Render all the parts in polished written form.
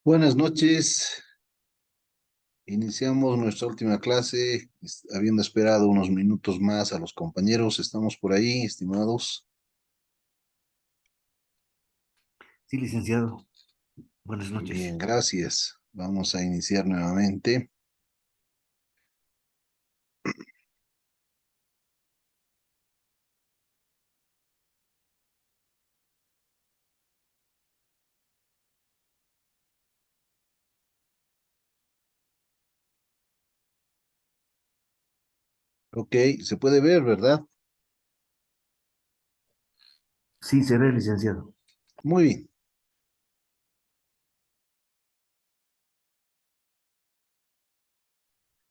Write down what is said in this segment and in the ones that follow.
Buenas noches. Iniciamos nuestra última clase, habiendo esperado unos minutos más a los compañeros. ¿Estamos por ahí, estimados? Sí, licenciado. Buenas noches. Bien, gracias. Vamos a iniciar nuevamente. Ok, se puede ver, ¿verdad? Sí, se ve, licenciado. Muy bien.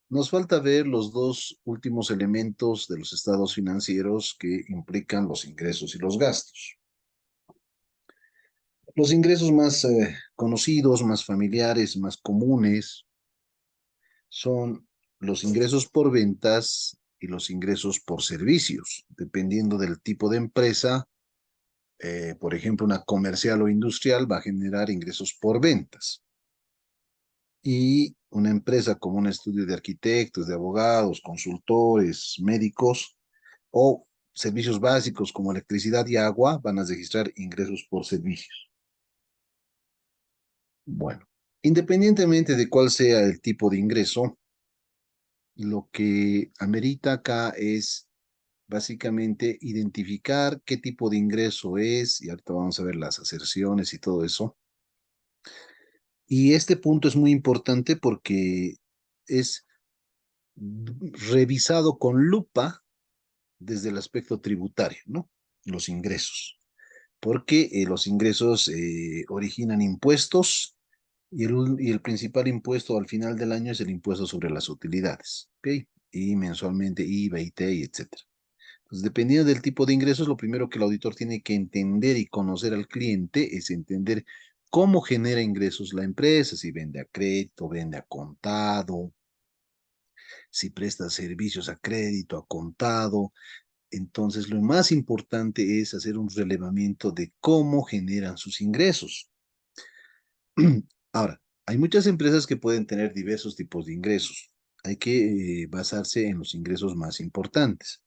Nos falta ver los dos últimos elementos de los estados financieros que implican los ingresos y los gastos. Los ingresos más conocidos, más familiares, más comunes son los ingresos por ventas y los ingresos por servicios, dependiendo del tipo de empresa. Por ejemplo, una comercial o industrial va a generar ingresos por ventas. Y una empresa como un estudio de arquitectos, de abogados, consultores, médicos o servicios básicos como electricidad y agua van a registrar ingresos por servicios. Bueno, independientemente de cuál sea el tipo de ingreso, lo que amerita acá es básicamente identificar qué tipo de ingreso es, y ahorita vamos a ver las aserciones y todo eso. Y este punto es muy importante porque es revisado con lupa desde el aspecto tributario, ¿no? Los ingresos. Porque los ingresos originan impuestos y el principal impuesto al final del año es el impuesto sobre las utilidades, ¿ok? Y mensualmente IVA, ITEI, etcétera. Pues dependiendo del tipo de ingresos, lo primero que el auditor tiene que entender y conocer al cliente es entender cómo genera ingresos la empresa, si vende a crédito, vende a contado, si presta servicios a crédito, a contado. Entonces, lo más importante es hacer un relevamiento de cómo generan sus ingresos. Ahora, hay muchas empresas que pueden tener diversos tipos de ingresos. Hay que basarse en los ingresos más importantes.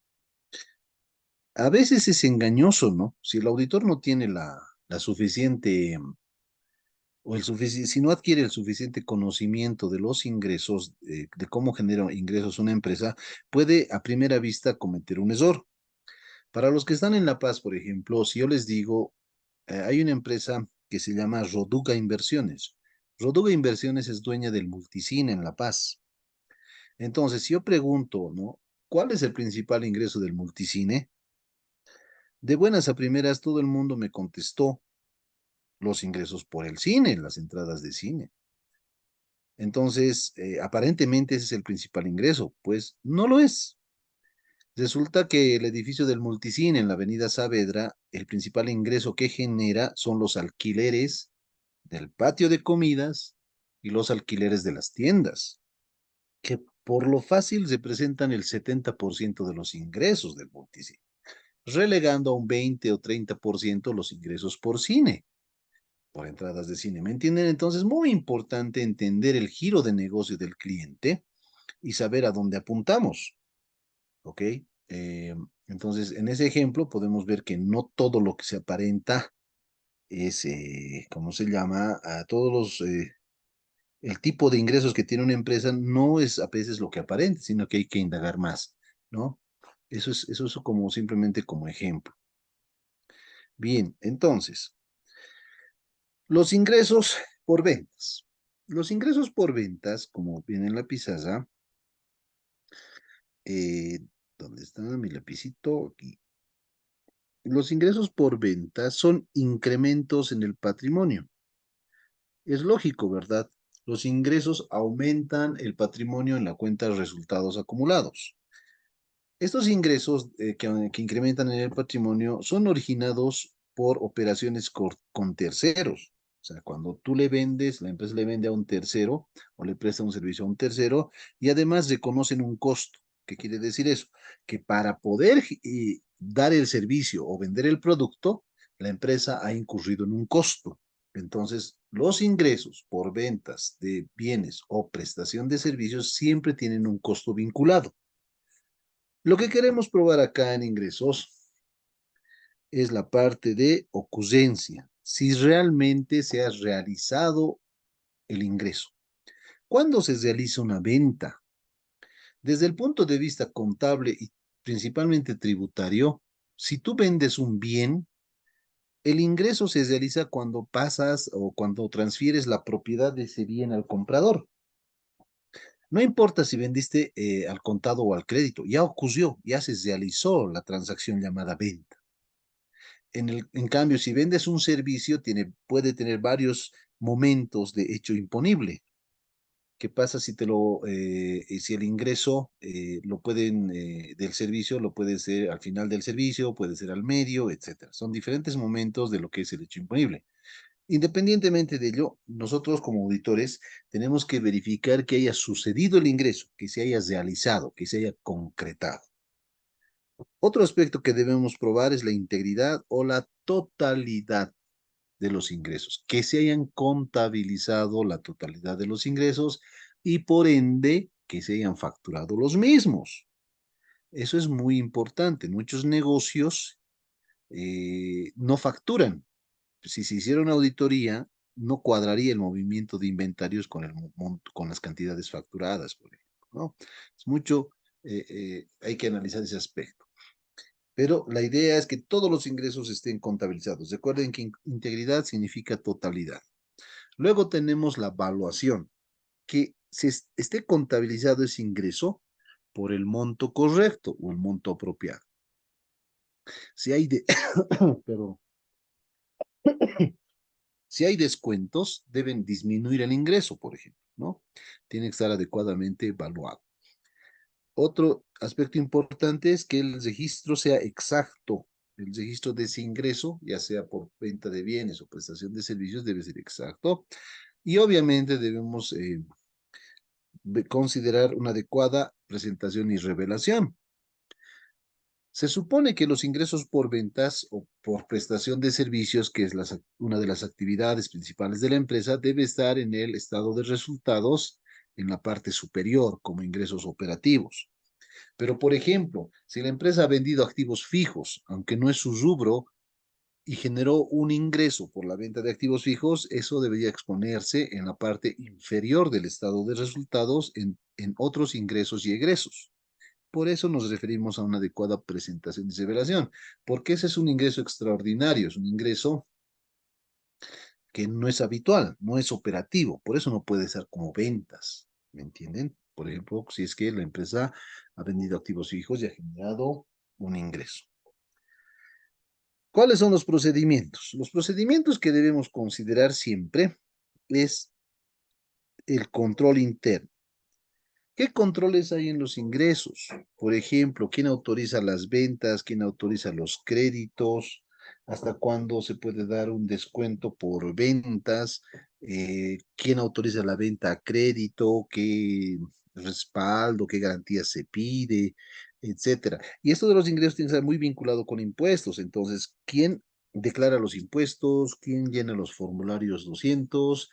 A veces es engañoso, ¿no? Si el auditor no tiene la suficiente, si no adquiere el suficiente conocimiento de los ingresos, de cómo genera ingresos una empresa, puede a primera vista cometer un error. Para los que están en La Paz, por ejemplo, si yo les digo, hay una empresa que se llama Roduga Inversiones. Roduga Inversiones es dueña del Multicine en La Paz. Entonces, si yo pregunto, ¿no? ¿Cuál es el principal ingreso del Multicine? De buenas a primeras, todo el mundo me contestó los ingresos por el cine, las entradas de cine. Entonces, aparentemente ese es el principal ingreso. Pues no lo es. Resulta que el edificio del Multicine en la avenida Saavedra, el principal ingreso que genera son los alquileres del patio de comidas y los alquileres de las tiendas, que por lo fácil representan el 70% de los ingresos del Multicine, relegando a un 20 o 30% los ingresos por cine, por entradas de cine. ¿Me entienden? Entonces, muy importante entender el giro de negocio del cliente y saber a dónde apuntamos. ¿Ok? Eh, entonces, en ese ejemplo podemos ver que no todo lo que se aparenta es, ¿cómo se llama? A todos el tipo de ingresos que tiene una empresa no es a veces lo que aparenta, sino que hay que indagar más, ¿no? Eso es como simplemente como ejemplo. Bien, entonces, los ingresos por ventas. Los ingresos por ventas, como viene en la pizarra, eh, ¿dónde está mi lapicito? Aquí. Los ingresos por ventas son incrementos en el patrimonio. Es lógico, ¿verdad? Los ingresos aumentan el patrimonio en la cuenta de resultados acumulados. Estos ingresos que incrementan en el patrimonio son originados por operaciones con terceros. O sea, cuando tú le vendes, la empresa le vende a un tercero o le presta un servicio a un tercero y además reconocen un costo. ¿Qué quiere decir eso? Que para poder dar el servicio o vender el producto, la empresa ha incurrido en un costo. Entonces, los ingresos por ventas de bienes o prestación de servicios siempre tienen un costo vinculado. Lo que queremos probar acá en ingresos es la parte de ocurrencia, si realmente se ha realizado el ingreso. ¿Cuándo se realiza una venta? Desde el punto de vista contable y principalmente tributario, si tú vendes un bien, el ingreso se realiza cuando pasas o cuando transfieres la propiedad de ese bien al comprador. No importa si vendiste al contado o al crédito, ya ocurrió, ya se realizó la transacción llamada venta. En cambio, si vendes un servicio, puede tener varios momentos de hecho imponible. ¿Qué pasa si si el ingreso del servicio lo puede ser al final del servicio, puede ser al medio, etcétera? Son diferentes momentos de lo que es el hecho imponible. Independientemente de ello, nosotros como auditores tenemos que verificar que haya sucedido el ingreso, que se haya realizado, que se haya concretado. Otro aspecto que debemos probar es la integridad o la totalidad de los ingresos, que se hayan contabilizado la totalidad de los ingresos y por ende que se hayan facturado los mismos. Eso es muy importante. Muchos negocios no facturan. Si se hiciera una auditoría, no cuadraría el movimiento de inventarios con con las cantidades facturadas, por ejemplo, ¿no? Es mucho, hay que analizar ese aspecto. Pero la idea es que todos los ingresos estén contabilizados. Recuerden que integridad significa totalidad. Luego tenemos la evaluación, que esté contabilizado ese ingreso por el monto correcto o el monto apropiado. Si hay de, pero si hay descuentos, deben disminuir el ingreso, por ejemplo, ¿no? Tiene que estar adecuadamente evaluado. Otro aspecto importante es que el registro sea exacto. El registro de ese ingreso, ya sea por venta de bienes o prestación de servicios, debe ser exacto. Y obviamente debemos considerar una adecuada presentación y revelación. Se supone que los ingresos por ventas o por prestación de servicios, que es una de las actividades principales de la empresa, debe estar en el estado de resultados en la parte superior como ingresos operativos. Pero, por ejemplo, si la empresa ha vendido activos fijos, aunque no es su rubro, y generó un ingreso por la venta de activos fijos, eso debería exponerse en la parte inferior del estado de resultados en otros ingresos y egresos. Por eso nos referimos a una adecuada presentación y revelación, porque ese es un ingreso extraordinario, es un ingreso que no es habitual, no es operativo, por eso no puede ser como ventas, ¿me entienden? Por ejemplo, si es que la empresa ha vendido activos fijos y ha generado un ingreso. ¿Cuáles son los procedimientos? Los procedimientos que debemos considerar siempre es el control interno. ¿Qué controles hay en los ingresos? Por ejemplo, ¿quién autoriza las ventas? ¿Quién autoriza los créditos? ¿Hasta cuándo se puede dar un descuento por ventas? ¿Quién autoriza la venta a crédito? ¿Qué respaldo? ¿Qué garantía se pide? Etcétera. Y esto de los ingresos tiene que estar muy vinculado con impuestos. Entonces, ¿quién declara los impuestos? ¿Quién llena los formularios 200?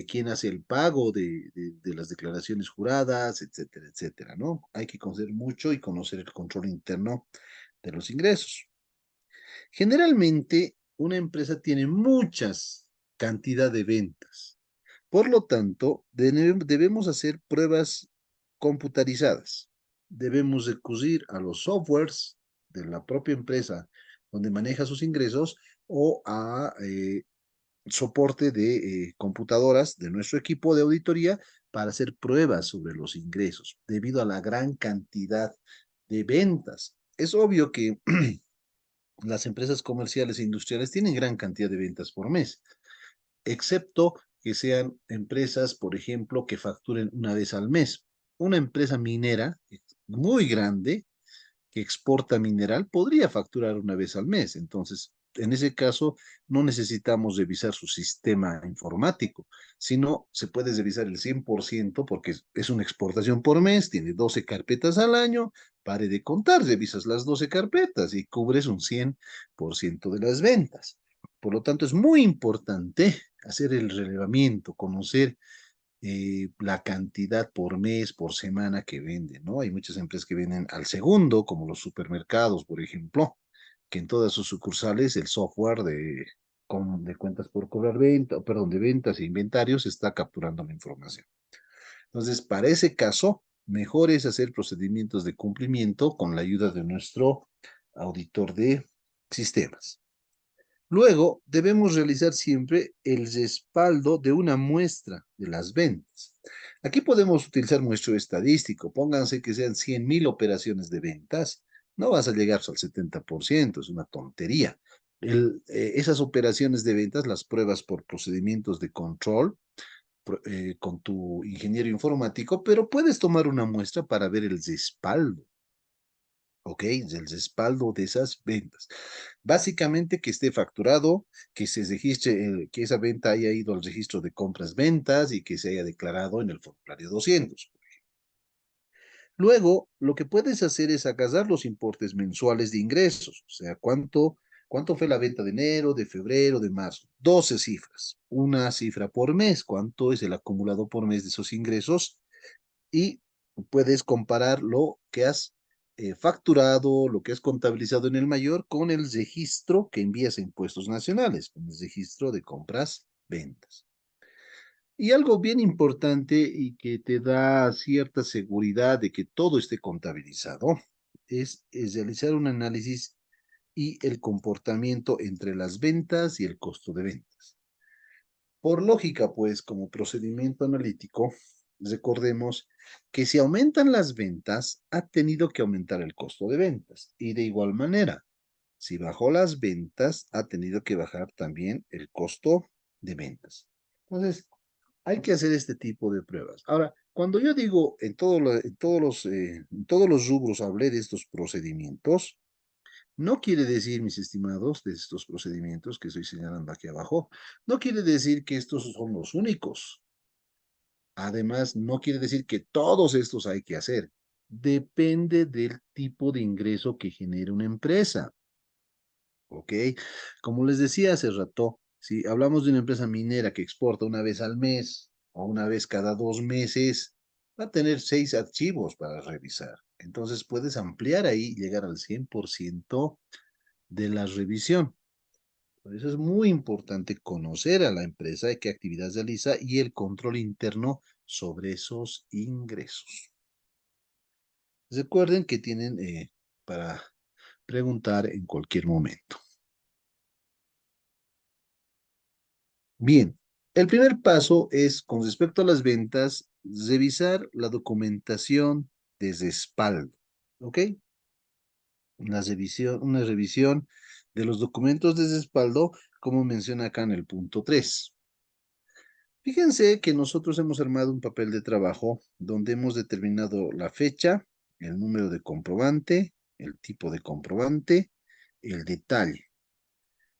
¿Quién hace el pago de las declaraciones juradas, etcétera, etcétera, ¿no? Hay que conocer mucho y conocer el control interno de los ingresos. Generalmente, una empresa tiene muchas cantidad de ventas. Por lo tanto, debemos hacer pruebas computarizadas. Debemos recurrir a los softwares de la propia empresa donde maneja sus ingresos o a soporte de computadoras de nuestro equipo de auditoría para hacer pruebas sobre los ingresos debido a la gran cantidad de ventas. Es obvio que las empresas comerciales e industriales tienen gran cantidad de ventas por mes, excepto que sean empresas, por ejemplo, que facturen una vez al mes. Una empresa minera muy grande que exporta mineral podría facturar una vez al mes. Entonces, en ese caso, no necesitamos revisar su sistema informático, sino se puede revisar el 100% porque es una exportación por mes, tiene 12 carpetas al año, pare de contar, revisas las 12 carpetas y cubres un 100% de las ventas. Por lo tanto, es muy importante hacer el relevamiento, conocer la cantidad por mes, por semana que venden, ¿no? Hay muchas empresas que venden al segundo, como los supermercados, por ejemplo, que en todas sus sucursales el software de cuentas por cobrar venta, perdón, de ventas e inventarios está capturando la información. Entonces, para ese caso, mejor es hacer procedimientos de cumplimiento con la ayuda de nuestro auditor de sistemas. Luego, debemos realizar siempre el respaldo de una muestra de las ventas. Aquí podemos utilizar muestreo estadístico. Pónganse que sean 100.000 operaciones de ventas. No vas a llegar al 70%, es una tontería. Esas operaciones de ventas las pruebas por procedimientos de control con tu ingeniero informático, pero puedes tomar una muestra para ver el respaldo. ¿Ok? El respaldo de esas ventas. Básicamente que esté facturado, que se registre, que esa venta haya ido al registro de compras-ventas y que se haya declarado en el formulario 200. Luego, lo que puedes hacer es agarrar los importes mensuales de ingresos, o sea, cuánto fue la venta de enero, de febrero, de marzo. 12 cifras, una cifra por mes, cuánto es el acumulado por mes de esos ingresos y puedes comparar lo que has facturado, lo que has contabilizado en el mayor con el registro que envías a impuestos nacionales, con el registro de compras, ventas. Y algo bien importante y que te da cierta seguridad de que todo esté contabilizado es realizar un análisis y el comportamiento entre las ventas y el costo de ventas. Por lógica, pues, como procedimiento analítico, recordemos que si aumentan las ventas, ha tenido que aumentar el costo de ventas. Y de igual manera, si bajó las ventas, ha tenido que bajar también el costo de ventas. Entonces, hay que hacer este tipo de pruebas. Ahora, cuando yo digo en todos los rubros hablé de estos procedimientos, no quiere decir, mis estimados, de estos procedimientos que estoy señalando aquí abajo, no quiere decir que estos son los únicos. Además, no quiere decir que todos estos hay que hacer. Depende del tipo de ingreso que genere una empresa. ¿Ok? Como les decía hace rato, si hablamos de una empresa minera que exporta una vez al mes o una vez cada 2 meses, va a tener 6 archivos para revisar. Entonces puedes ampliar ahí y llegar al 100% de la revisión. Por eso es muy importante conocer a la empresa y qué actividades realiza y el control interno sobre esos ingresos. Recuerden que tienen para preguntar en cualquier momento. Bien, el primer paso es, con respecto a las ventas, revisar la documentación de respaldo. ¿Ok? Una revisión de los documentos de respaldo, como menciona acá en el punto 3. Fíjense que nosotros hemos armado un papel de trabajo donde hemos determinado la fecha, el número de comprobante, el tipo de comprobante, el detalle,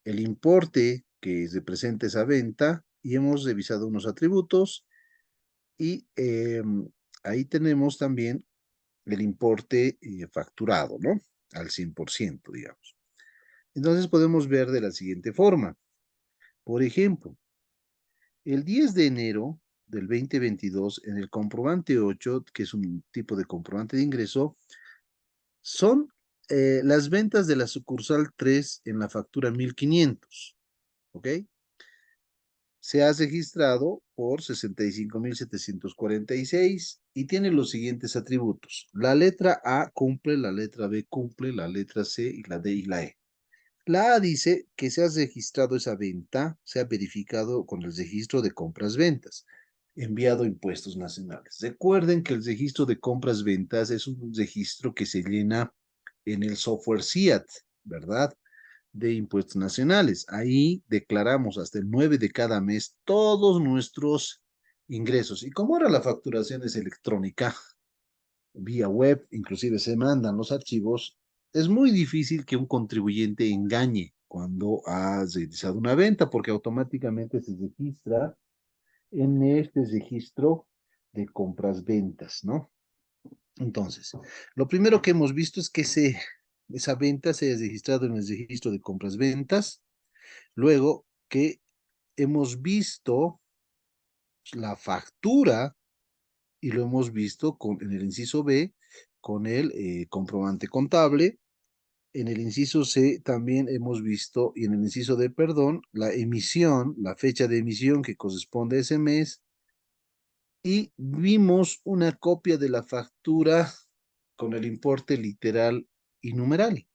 el importe que representa esa venta y hemos revisado unos atributos y ahí tenemos también el importe facturado, ¿no? Al 100%, digamos. Entonces podemos ver de la siguiente forma. Por ejemplo, el 10 de enero del 2022, en el comprobante 8, que es un tipo de comprobante de ingreso, son las ventas de la sucursal 3 en la factura 1500. ¿Ok? Se ha registrado por 65.746 y tiene los siguientes atributos. La letra A cumple, la letra B cumple, la letra C y la D y la E. La A dice que se ha registrado esa venta, se ha verificado con el registro de compras-ventas, enviado a impuestos nacionales. Recuerden que el registro de compras-ventas es un registro que se llena en el software CIAT, ¿verdad? De impuestos nacionales. Ahí declaramos hasta el 9 de cada mes todos nuestros ingresos. Y como ahora la facturación es electrónica, vía web, inclusive se mandan los archivos, es muy difícil que un contribuyente engañe cuando ha realizado una venta, porque automáticamente se registra en este registro de compras-ventas, ¿no? Entonces, lo primero que hemos visto es que esa venta se ha registrado en el registro de compras-ventas. Luego que hemos visto la factura y lo hemos visto en el inciso B con el comprobante contable. En el inciso C también hemos visto, y en el inciso D, perdón, la emisión, la fecha de emisión que corresponde a ese mes, y vimos una copia de la factura con el importe literal y numeral.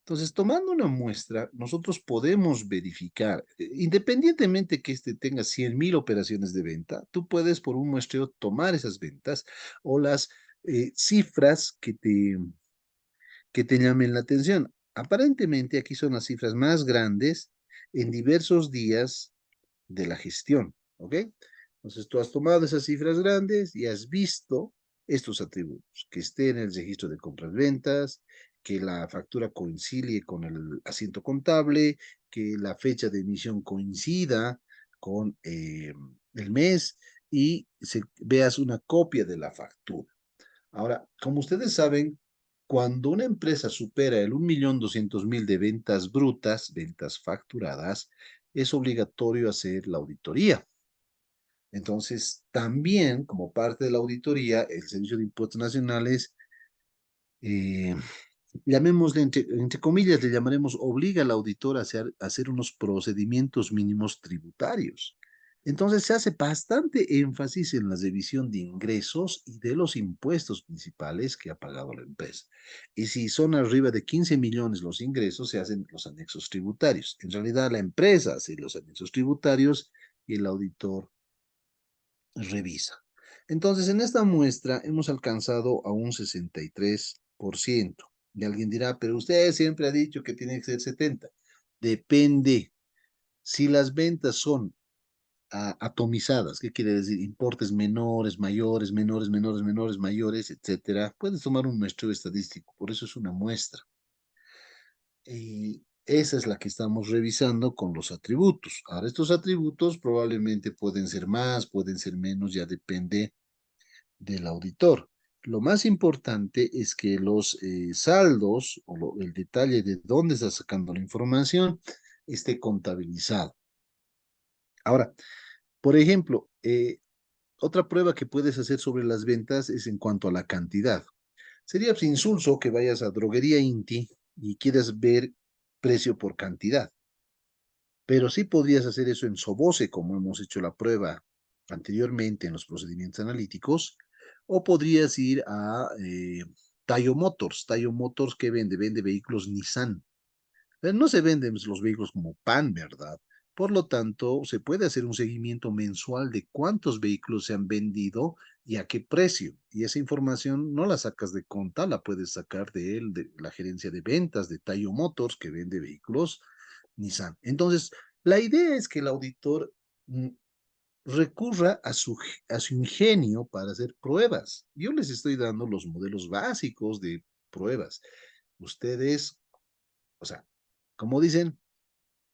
Entonces, tomando una muestra, nosotros podemos verificar, independientemente que este tenga 100.000 operaciones de venta, tú puedes por un muestreo tomar esas ventas o las cifras que te llamen la atención. Aparentemente aquí son las cifras más grandes en diversos días de la gestión, ¿ok? Entonces tú has tomado esas cifras grandes y has visto estos atributos, que esté en el registro de compras-ventas, que la factura coincide con el asiento contable, que la fecha de emisión coincida con el mes y veas una copia de la factura. Ahora, como ustedes saben, cuando una empresa supera el 1.200.000 de ventas brutas, ventas facturadas, es obligatorio hacer la auditoría. Entonces, también como parte de la auditoría, el Servicio de Impuestos Nacionales, eh, llamémosle, entre comillas, le llamaremos, obliga al auditor a hacer unos procedimientos mínimos tributarios. Entonces se hace bastante énfasis en la revisión de ingresos y de los impuestos principales que ha pagado la empresa. Y si son arriba de 15 millones los ingresos, se hacen los anexos tributarios. En realidad la empresa hace los anexos tributarios y el auditor revisa. Entonces, en esta muestra hemos alcanzado a un 63%. Y alguien dirá, pero usted siempre ha dicho que tiene que ser 70. Depende. Si las ventas son atomizadas, ¿qué quiere decir? Importes menores, mayores, menores, menores, menores, mayores, etcétera. Puedes tomar un muestreo estadístico, por eso es una muestra. Y esa es la que estamos revisando con los atributos. Ahora, estos atributos probablemente pueden ser más, pueden ser menos, ya depende del auditor. Lo más importante es que los saldos o el detalle de dónde está sacando la información esté contabilizado. Ahora, por ejemplo, otra prueba que puedes hacer sobre las ventas es en cuanto a la cantidad. Sería pues, insulso que vayas a Droguería Inti y quieras ver precio por cantidad, pero sí podrías hacer eso en Sobose, como hemos hecho la prueba anteriormente en los procedimientos analíticos, o podrías ir a Tayo Motors que vende vehículos Nissan. No se venden los vehículos como pan, ¿verdad? Por lo tanto, se puede hacer un seguimiento mensual de cuántos vehículos se han vendido y a qué precio. Y esa información no la sacas de conta, la puedes sacar de él, de la gerencia de ventas de Tayo Motors, que vende vehículos Nissan. Entonces, la idea es que el auditor recurra a su ingenio para hacer pruebas. Yo les estoy dando los modelos básicos de pruebas. Ustedes, o sea, como dicen,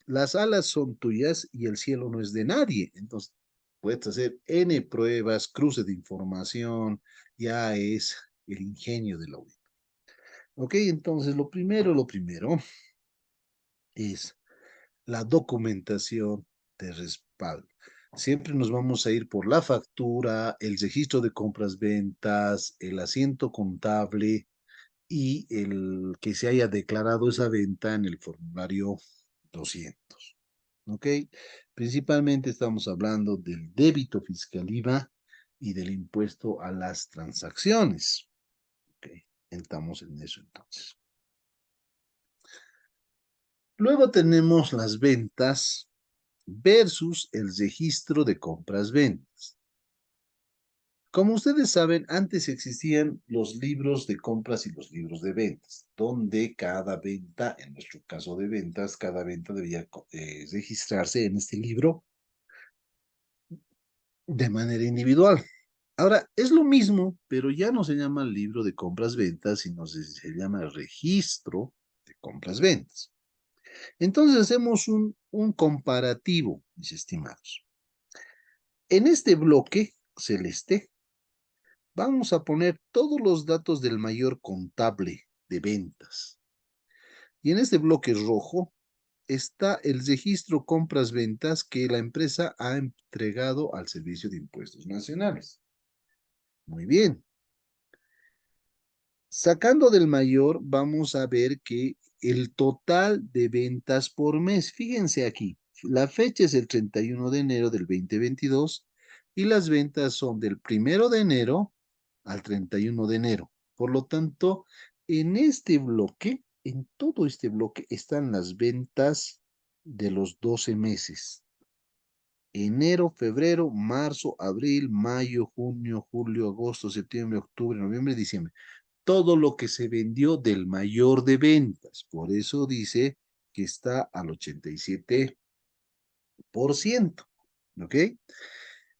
las alas son tuyas y el cielo no es de nadie. Entonces, puedes hacer N pruebas, cruce de información, ya es el ingenio del auditor. Ok, entonces lo primero es la documentación de respaldo. Siempre nos vamos a ir por la factura, el registro de compras-ventas, el asiento contable y el que se haya declarado esa venta en el formulario 200. ¿Ok? Principalmente estamos hablando del débito fiscal IVA y del impuesto a las transacciones. ¿Ok? Estamos en eso entonces. Luego tenemos las ventas versus el registro de compras-ventas. Como ustedes saben, antes existían los libros de compras y los libros de ventas, donde cada venta, en nuestro caso de ventas, cada venta debía registrarse en este libro de manera individual. Ahora, es lo mismo, pero ya no se llama libro de compras-ventas, sino se llama registro de compras-ventas. Entonces hacemos un comparativo, mis estimados. En este bloque celeste vamos a poner todos los datos del mayor contable de ventas. Y en este bloque rojo está el registro compras-ventas que la empresa ha entregado al Servicio de Impuestos Nacionales. Muy bien. Sacando del mayor, vamos a ver que el total de ventas por mes, fíjense aquí, la fecha es el 31 de enero del 2022 y las ventas son del 1 de enero al 31 de enero. Por lo tanto, en este bloque, en todo este bloque, están las ventas de los 12 meses. Enero, febrero, marzo, abril, mayo, junio, julio, agosto, septiembre, octubre, noviembre, diciembre. Todo lo que se vendió del mayor de ventas. Por eso dice que está al 87%. ¿Ok?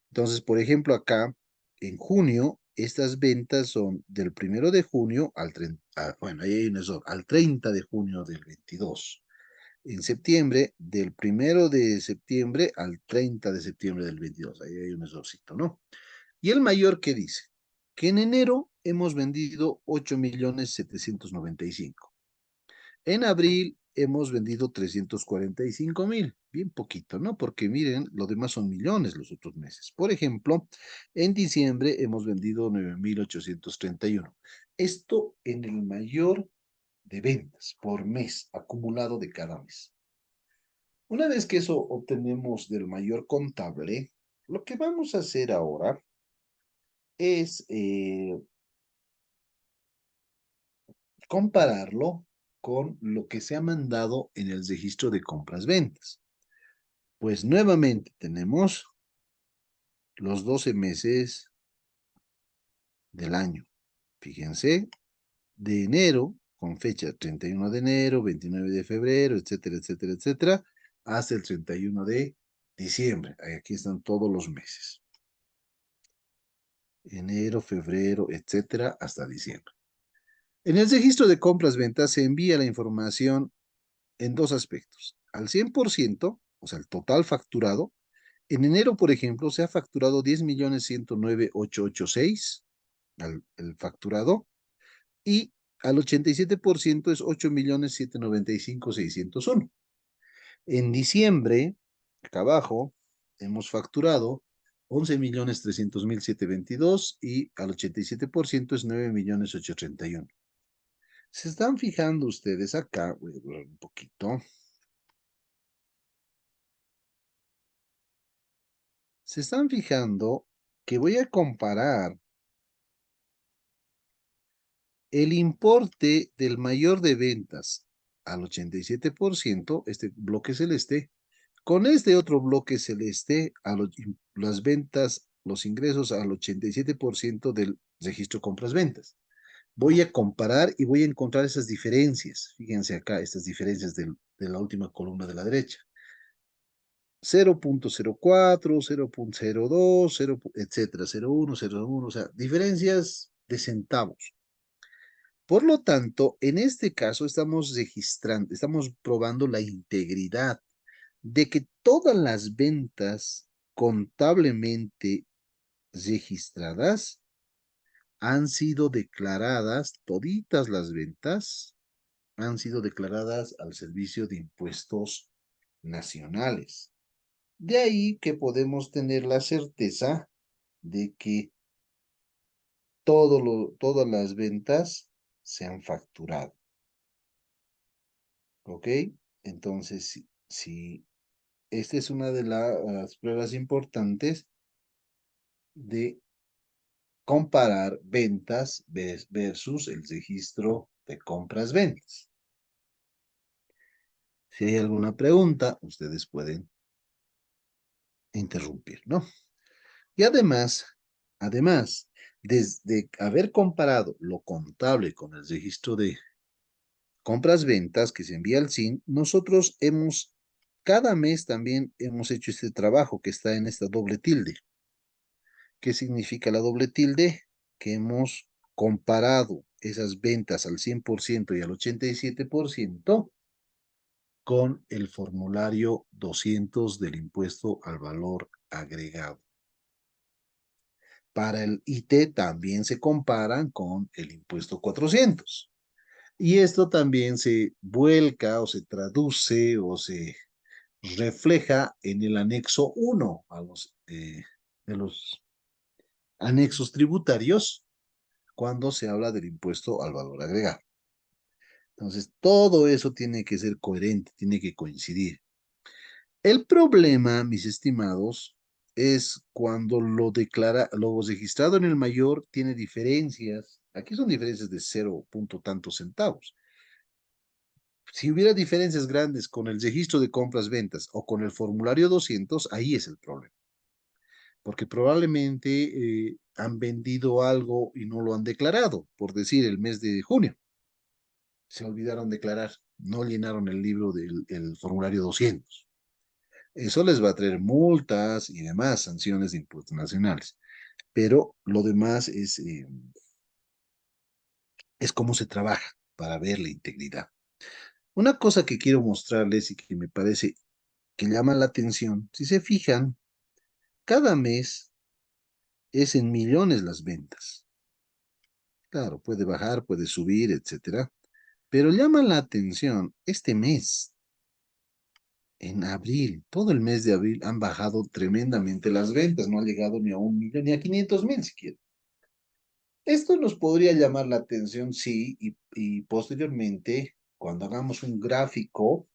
Entonces, por ejemplo, acá en junio, estas ventas son del 1 de junio al 30, bueno, ahí hay un error, al 30 de junio del 22. En septiembre, del 1 de septiembre al 30 de septiembre del 22. Ahí hay un errorcito, ¿no? Y el mayor que dice que en enero hemos vendido 8.795.000. En abril hemos vendido 345.000. Bien poquito, ¿no? Porque miren, lo demás son millones los otros meses. Por ejemplo, en diciembre hemos vendido 9.831. Esto en el mayor de ventas por mes acumulado de cada mes. Una vez que eso obtenemos del mayor contable, lo que vamos a hacer ahora es compararlo con lo que se ha mandado en el registro de compras-ventas. Pues nuevamente tenemos los 12 meses del año. Fíjense, de enero, con fecha 31 de enero, 29 de febrero, etcétera, etcétera, etcétera, hasta el 31 de diciembre. Aquí están todos los meses. Enero, febrero, etcétera, hasta diciembre. En el registro de compras-ventas se envía la información en dos aspectos. Al 100%, o sea, el total facturado. En enero, por ejemplo, se ha facturado 10.109.886, el facturado, y al 87% es 8.795.601. En diciembre, acá abajo, hemos facturado 11.300.722 y al 87% es 9.831. ¿Se están fijando ustedes acá? Voy a borrar un poquito. Se están fijando que voy a comparar el importe del mayor de ventas al 87%, este bloque celeste, con este otro bloque celeste, las ventas, los ingresos al 87% del registro compras-ventas. Voy a comparar y voy a encontrar esas diferencias. Fíjense acá, estas diferencias de la última columna de la derecha. 0.04, 0.02, 0, etcétera, 0.1, 0.1, o sea, diferencias de centavos. Por lo tanto, en este caso estamos registrando, estamos probando la integridad de que todas las ventas contablemente registradas han sido declaradas, toditas las ventas han sido declaradas al Servicio de Impuestos Nacionales. De ahí que podemos tener la certeza de que todas las ventas se han facturado. ¿Ok? Entonces, si esta es una de las pruebas importantes de comparar ventas versus el registro de compras-ventas. Si hay alguna pregunta, ustedes pueden interrumpir, ¿no? Y además, desde haber comparado lo contable con el registro de compras-ventas que se envía al SIN, nosotros cada mes también hemos hecho este trabajo que está en esta doble tilde. ¿Qué significa la doble tilde? Que hemos comparado esas ventas al 100% y al 87% con el formulario 200 del impuesto al valor agregado. Para el IT también se comparan con el impuesto 400. Y esto también se vuelca o se traduce o se refleja en el anexo uno a de los anexos tributarios cuando se habla del impuesto al valor agregado. Entonces, todo eso tiene que ser coherente, tiene que coincidir. El problema, mis estimados, es cuando lo registrado en el mayor tiene diferencias. Aquí son diferencias de 0 punto tantos centavos. Si hubiera diferencias grandes con el registro de compras-ventas o con el formulario 200, ahí es el problema. Porque probablemente han vendido algo y no lo han declarado, por decir, el mes de junio. Se olvidaron declarar, no llenaron el libro del formulario 200. Eso les va a traer multas y demás sanciones de impuestos nacionales. Pero lo demás es cómo se trabaja para ver la integridad. Una cosa que quiero mostrarles y que me parece que llama la atención, si se fijan, cada mes es en millones las ventas. Claro, puede bajar, puede subir, etcétera. Pero llama la atención, este mes, en abril, todo el mes de abril han bajado tremendamente las ventas, no ha llegado ni a 1 millón, ni a 500,000 siquiera. Esto nos podría llamar la atención, sí, y posteriormente, cuando hagamos un gráfico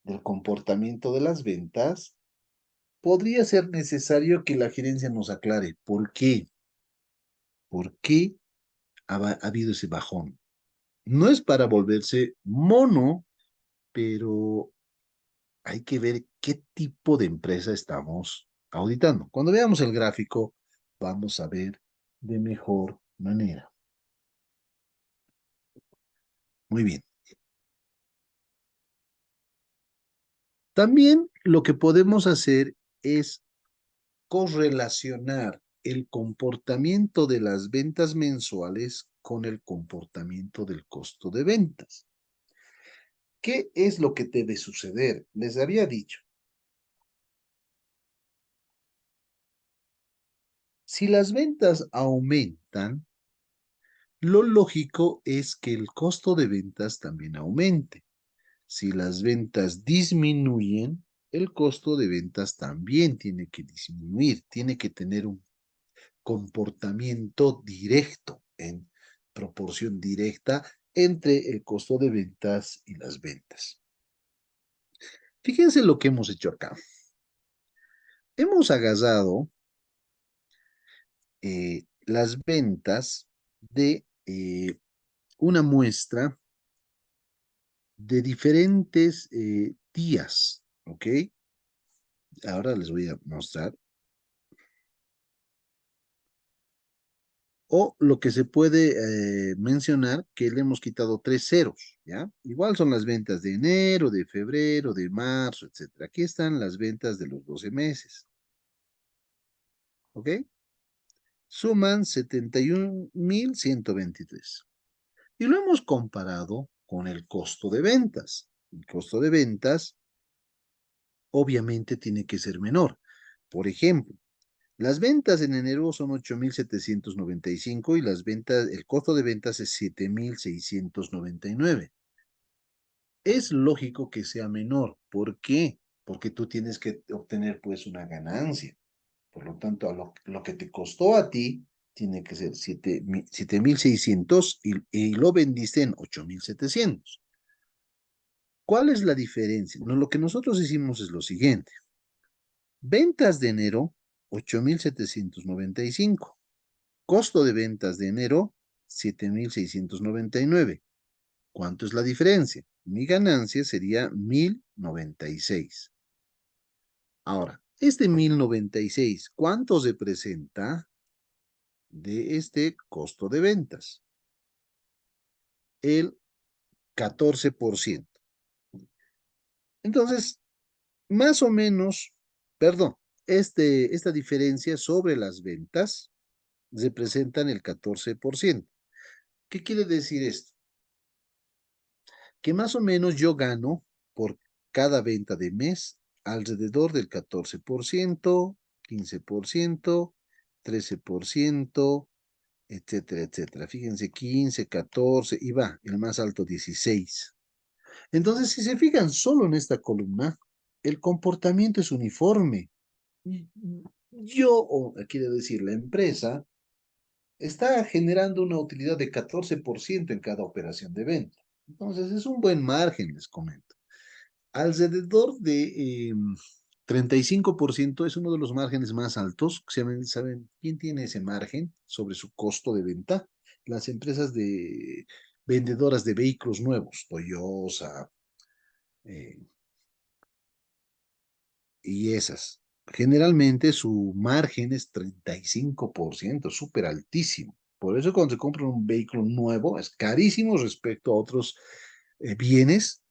del comportamiento de las ventas, podría ser necesario que la gerencia nos aclare por qué ha habido ese bajón. No es para volverse mono, pero hay que ver qué tipo de empresa estamos auditando. Cuando veamos el gráfico, vamos a ver de mejor manera. Muy bien. También lo que podemos hacer es correlacionar el comportamiento de las ventas mensuales con el comportamiento del costo de ventas. ¿Qué es lo que debe suceder? Les había dicho, si las ventas aumentan, lo lógico es que el costo de ventas también aumente. Si las ventas disminuyen, el costo de ventas también tiene que disminuir, tiene que tener un comportamiento directo, en proporción directa entre el costo de ventas y las ventas. Fíjense lo que hemos hecho acá. Hemos agarrado las ventas de una muestra de diferentes días, ¿ok? Ahora les voy a mostrar. O lo que se puede mencionar que le hemos quitado 3 ceros, ¿ya? Igual son las ventas de enero, de febrero, de marzo, etcétera. Aquí están las ventas de los 12 meses, ¿ok? Suman 71,123. Y lo hemos comparado con el costo de ventas. El costo de ventas obviamente tiene que ser menor. Por ejemplo, las ventas en enero son 8,795 y el costo de ventas es 7,699. Es lógico que sea menor. ¿Por qué? Porque tú tienes que obtener pues una ganancia. Por lo tanto, lo que te costó a ti tiene que ser 7,600 y lo vendiste en 8,700. ¿Cuál es la diferencia? No, lo que nosotros hicimos es lo siguiente. Ventas de enero, 8,795. Costo de ventas de enero, 7,699. ¿Cuánto es la diferencia? Mi ganancia sería 1,096. Ahora, este 1,096, ¿cuánto representa de este costo de ventas? El 14%. Entonces, más o menos, perdón, esta diferencia sobre las ventas representan el 14%. ¿Qué quiere decir esto? Que más o menos yo gano por cada venta de mes alrededor del 14%, 15%, 13%, etcétera, etcétera. Fíjense, 15, 14 y va, el más alto 16. Entonces, si se fijan solo en esta columna, el comportamiento es uniforme. Yo, o quiere decir la empresa, está generando una utilidad de 14% en cada operación de venta. Entonces, es un buen margen, les comento. Alrededor de 35% es uno de los márgenes más altos. ¿Saben quién tiene ese margen sobre su costo de venta? Las empresas de vendedoras de vehículos nuevos, Toyota eh, y esas. Generalmente su margen es 35%, súper altísimo. Por eso cuando se compra un vehículo nuevo es carísimo respecto a otros bienes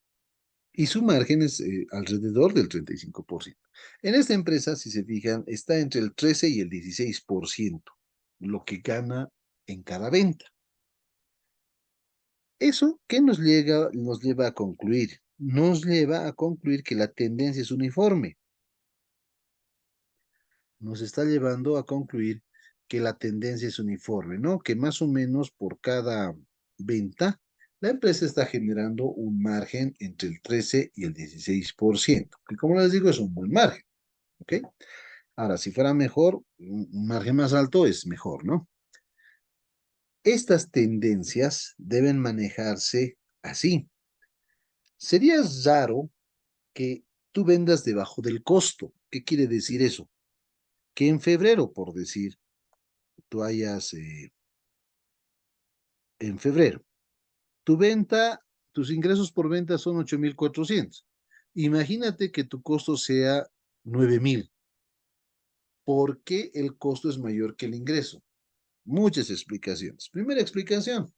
y su margen es alrededor del 35%. En esta empresa, si se fijan, está entre el 13 y el 16% lo que gana en cada venta. ¿Eso qué nos lleva a concluir? Nos lleva a concluir que la tendencia es uniforme. Nos está llevando a concluir que la tendencia es uniforme, ¿no? Que más o menos por cada venta, la empresa está generando un margen entre el 13 y el 16%, que como les digo es un buen margen, ¿ok? Ahora, si fuera mejor, un margen más alto es mejor, ¿no? Estas tendencias deben manejarse así. Sería raro que tú vendas debajo del costo. ¿Qué quiere decir eso? Que en febrero, por decir, tú hayas, en febrero, tu venta, tus ingresos por venta son 8,400. Imagínate que tu costo sea 9,000. ¿Por qué el costo es mayor que el ingreso? Muchas explicaciones. Primera explicación,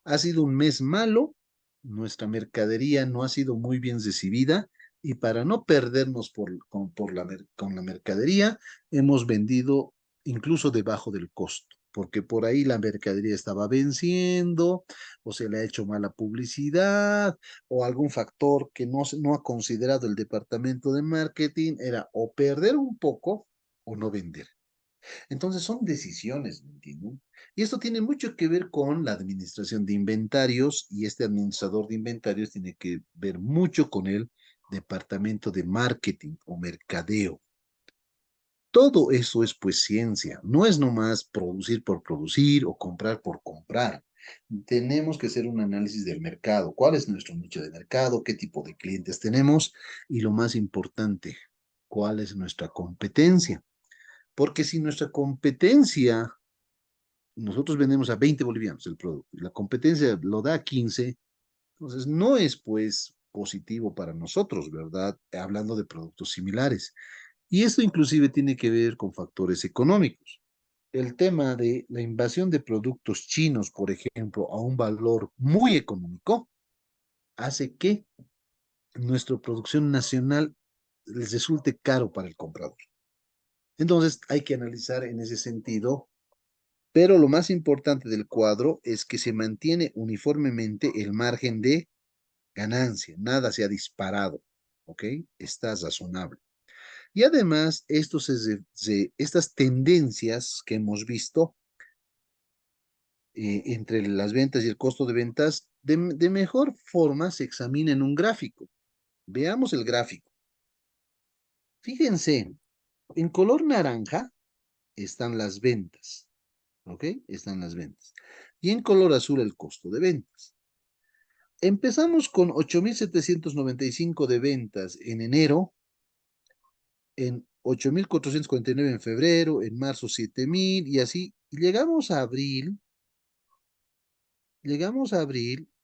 ha sido un mes malo, nuestra mercadería no ha sido muy bien recibida y para no perdernos con la mercadería, hemos vendido incluso debajo del costo, porque por ahí la mercadería estaba venciendo o se le ha hecho mala publicidad o algún factor que no ha considerado el departamento de marketing era o perder un poco o no vender. Entonces son decisiones, ¿me entienden? Y esto tiene mucho que ver con la administración de inventarios y este administrador de inventarios tiene que ver mucho con el departamento de marketing o mercadeo. Todo eso es pues ciencia, no es nomás producir por producir o comprar por comprar. Tenemos que hacer un análisis del mercado, cuál es nuestro nicho de mercado, qué tipo de clientes tenemos y lo más importante, cuál es nuestra competencia. Porque si nuestra competencia, nosotros vendemos a 20 bolivianos el producto y la competencia lo da a 15, entonces no es pues positivo para nosotros, ¿verdad? Hablando de productos similares. Y esto inclusive tiene que ver con factores económicos. El tema de la invasión de productos chinos, por ejemplo, a un valor muy económico, hace que nuestra producción nacional les resulte caro para el comprador. Entonces hay que analizar en ese sentido. Pero lo más importante del cuadro es que se mantiene uniformemente el margen de ganancia, nada se ha disparado, ¿ok? Está razonable. Y además, estas tendencias que hemos visto entre las ventas y el costo de ventas, de mejor forma se examina en un gráfico. Veamos el gráfico. Fíjense, en color naranja están las ventas, ¿ok? Están las ventas. Y en color azul el costo de ventas. Empezamos con 8,795 de ventas en enero, en 8,449 en febrero, en marzo 7,000 y así. Y llegamos a abril,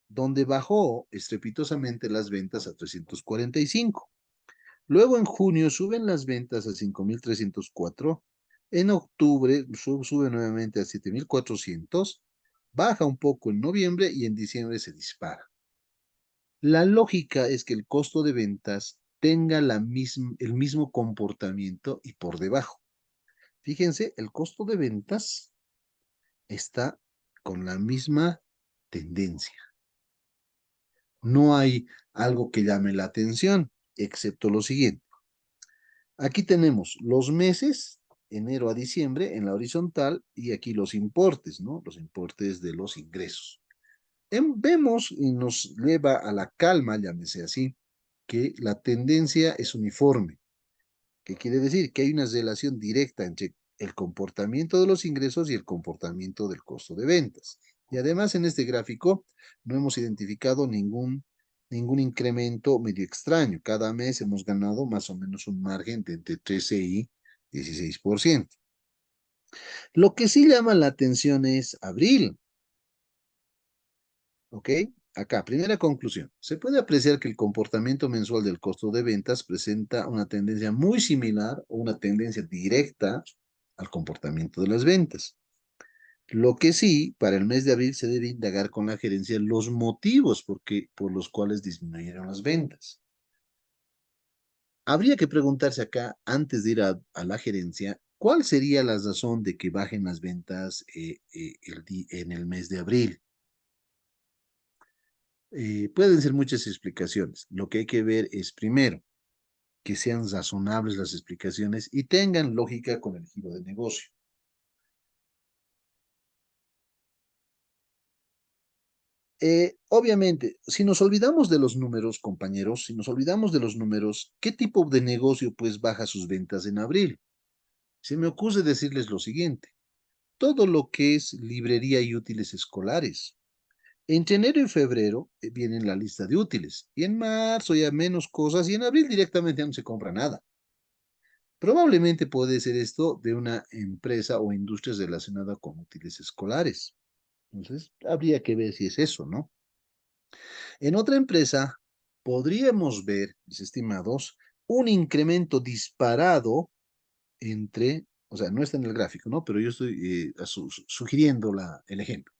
donde bajó estrepitosamente las ventas a 345. Luego en junio suben las ventas a 5,304. En octubre sube nuevamente a 7,400. Baja un poco en noviembre y en diciembre se dispara. La lógica es que el costo de ventas tenga el mismo comportamiento y por debajo. Fíjense, el costo de ventas está con la misma tendencia. No hay algo que llame la atención, excepto lo siguiente. Aquí tenemos los meses enero a diciembre en la horizontal y aquí los importes, ¿no? Los importes de los ingresos. Vemos y nos lleva a la calma, llámese así, que la tendencia es uniforme. ¿Qué quiere decir? Que hay una relación directa entre el comportamiento de los ingresos y el comportamiento del costo de ventas. Y además en este gráfico no hemos identificado ningún incremento medio extraño. Cada mes hemos ganado más o menos un margen de entre 13 y 16%. Lo que sí llama la atención es abril. ¿Ok? Acá, primera conclusión. Se puede apreciar que el comportamiento mensual del costo de ventas presenta una tendencia muy similar o una tendencia directa al comportamiento de las ventas. Lo que sí, para el mes de abril se debe indagar con la gerencia los motivos por los cuales disminuyeron las ventas. Habría que preguntarse acá, antes de ir a la gerencia, ¿cuál sería la razón de que bajen las ventas en el mes de abril? Pueden ser muchas explicaciones. Lo que hay que ver es, primero, que sean razonables las explicaciones y tengan lógica con el giro de negocio. Obviamente, si nos olvidamos de los números, compañeros, si nos olvidamos de los números, ¿qué tipo de negocio pues baja sus ventas en abril? Se me ocurre decirles lo siguiente, todo lo que es librería y útiles escolares. Entre enero y febrero viene la lista de útiles y en marzo ya menos cosas y en abril directamente ya no se compra nada. Probablemente puede ser esto de una empresa o industria relacionada con útiles escolares. Entonces, habría que ver si es eso, ¿no? En otra empresa, podríamos ver, mis estimados, un incremento disparado o sea, no está en el gráfico, ¿no? Pero yo estoy sugiriendo el ejemplo.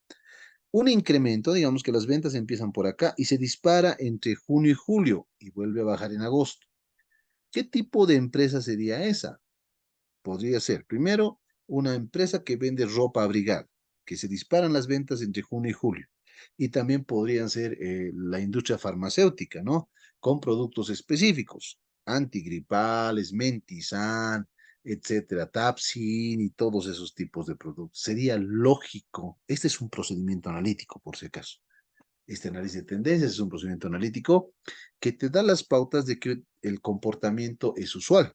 Un incremento, digamos que las ventas empiezan por acá y se dispara entre junio y julio y vuelve a bajar en agosto. ¿Qué tipo de empresa sería esa? Podría ser, primero, una empresa que vende ropa abrigada, que se disparan las ventas entre junio y julio. Y también podrían ser la industria farmacéutica, ¿no? Con productos específicos, antigripales, Mentizan, etcétera, Tapsin y todos esos tipos de productos. Sería lógico, este es un procedimiento analítico, por si acaso. Este análisis de tendencias es un procedimiento analítico que te da las pautas de que el comportamiento es usual.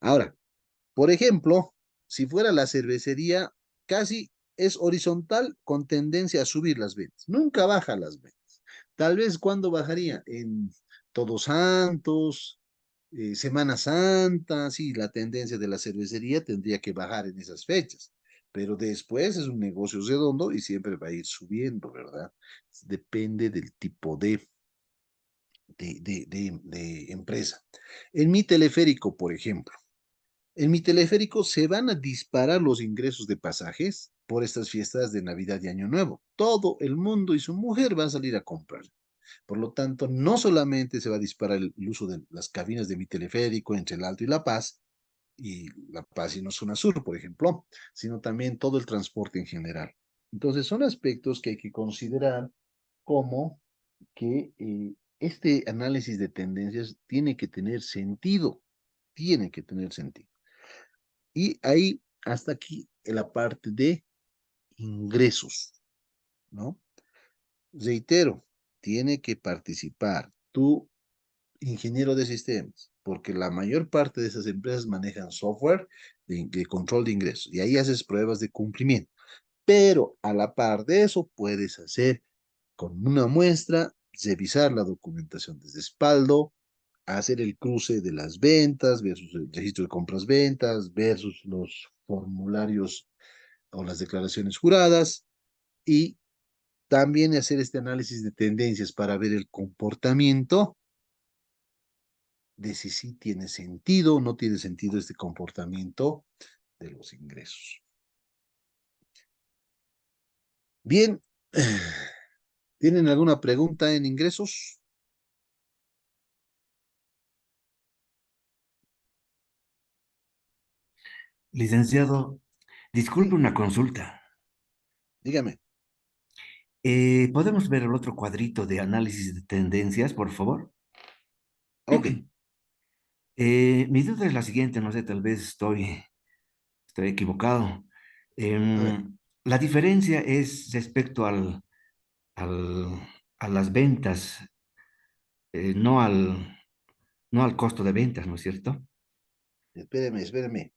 Ahora, por ejemplo, si fuera la cervecería, casi es horizontal con tendencia a subir las ventas. Nunca baja las ventas. Tal vez cuando bajaría en Todos Santos, Semana Santa, sí, la tendencia de la cervecería tendría que bajar en esas fechas. Pero después es un negocio redondo y siempre va a ir subiendo, ¿verdad? Depende del tipo de empresa. En mi teleférico, por ejemplo, en mi teleférico se van a disparar los ingresos de pasajes por estas fiestas de Navidad y Año Nuevo. Todo el mundo y su mujer van a salir a comprar. Por lo tanto, no solamente se va a disparar el uso de las cabinas de mi teleférico entre el Alto y La Paz y no Zona Sur, por ejemplo, sino también todo el transporte en general. Entonces, son aspectos que hay que considerar como que este análisis de tendencias tiene que tener sentido. Y ahí, hasta aquí, en la parte de ingresos, ¿no? Reitero, tiene que participar tu ingeniero de sistemas, porque la mayor parte de esas empresas manejan software de control de ingresos y ahí haces pruebas de cumplimiento. Pero a la par de eso, puedes hacer con una muestra, revisar la documentación de respaldo, hacer el cruce de las ventas versus el registro de compras-ventas versus los formularios o las declaraciones juradas y también hacer este análisis de tendencias para ver el comportamiento de si sí tiene sentido o no tiene sentido este comportamiento de los ingresos. Bien, ¿tienen alguna pregunta en ingresos? Licenciado, disculpe Sí, una consulta. dígame. ¿Podemos ver el otro cuadrito de análisis de tendencias, por favor? Ok, Mi duda es la siguiente, no sé, tal vez estoy estoy equivocado. A ver, La diferencia es respecto al- a las ventas, no no al costo de ventas, ¿no es cierto? espéreme, espéreme.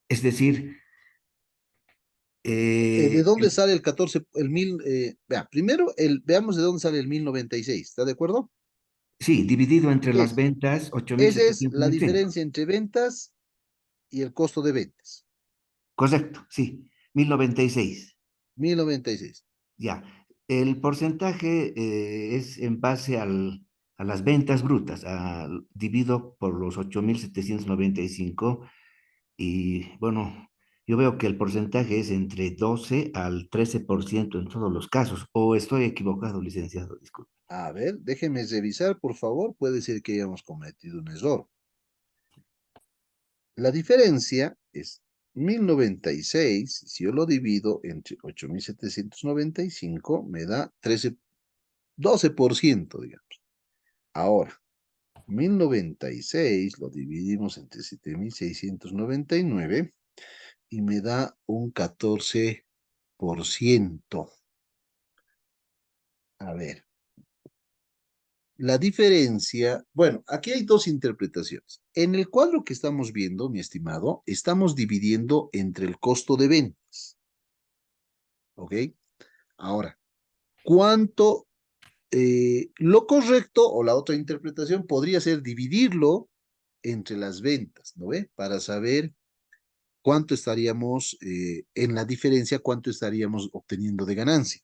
Es decir, ¿De dónde el- sale el 14, el 1000? Vea, primero, veamos de dónde sale el 1096, ¿está de acuerdo? sí, dividido entre las Es, ventas, ocho mil esa es setecientos la noventa y cinco. diferencia entre ventas y el costo de ventas, Correcto, sí, 1096. 1096. Ya. El porcentaje es en base a las ventas brutas, dividido por los 8.795. Y bueno, yo veo que el porcentaje es entre 12 al 13% en todos los casos. ¿O estoy equivocado, licenciado? Disculpe. A ver, déjeme revisar, por favor. Puede ser que hayamos cometido un error. La diferencia es 1096. Si yo lo divido entre 8795, me da 12%, digamos. Ahora, 1096 lo dividimos entre 7699 y me da un 14%. A ver, la diferencia, bueno, aquí hay dos interpretaciones. En el cuadro que estamos viendo, mi estimado, estamos dividiendo entre el costo de ventas, ¿ok? Ahora, ¿cuánto? Lo correcto o la otra interpretación podría ser dividirlo entre las ventas, ¿no ve? Para saber cuánto estaríamos en la diferencia, cuánto estaríamos obteniendo de ganancia.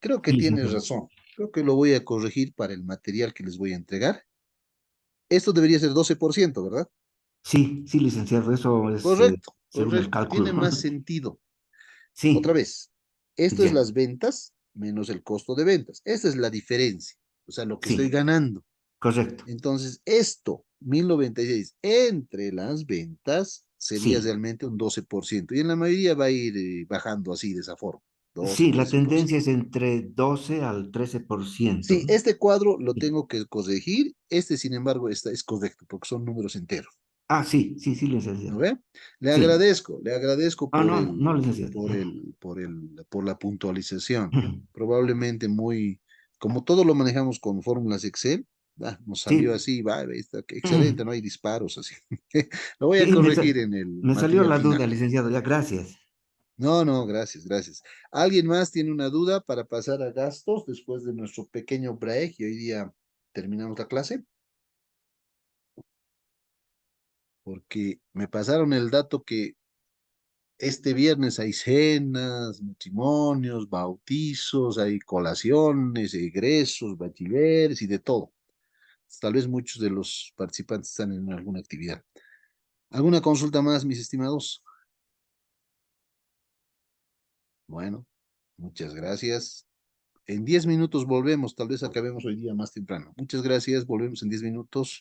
Creo que Sí, tienes licenciado. razón. Creo que lo voy a corregir para el material que les voy a entregar. Esto debería ser 12%, ¿verdad? Sí, sí, licenciado, eso es Correcto, según el correcto. cálculo. Tiene más sentido. Otra Sí, vez, esto es ya, las ventas menos el costo de ventas. Esta es la diferencia, o sea, lo que estoy sí, ganando. correcto. Entonces, esto, 1096 entre las ventas, sería Sí, realmente un 12%. Y en la mayoría va a ir bajando así, de esa forma, 12, sí, la 13%. tendencia es entre 12 al 13%. Sí, este cuadro lo tengo que corregir. Este, sin embargo, es correcto porque son números enteros. Ah, sí, sí, sí, ¿No licenciado. ve? Sí. Le agradezco Ah, no, no, licenciado. por la puntualización. Ujú. Probablemente muy, como todo lo manejamos con fórmulas Excel, nos salió Sí, así, va, está ujú. excelente, no hay disparos así. Lo voy a Sí, corregir en el me salió material la final. duda, licenciado, ya, gracias. No, no, gracias, gracias. ¿Alguien más tiene una duda para pasar a gastos después de nuestro pequeño break y hoy día terminamos la clase? Porque me pasaron el dato que este viernes hay cenas, matrimonios, bautizos, hay colaciones, egresos, bachilleres y de todo. Tal vez muchos de los participantes están en alguna actividad. ¿Alguna consulta más, mis estimados? Bueno, muchas gracias. En 10 minutos volvemos, tal vez acabemos hoy día más temprano. Muchas gracias, volvemos en 10 minutos.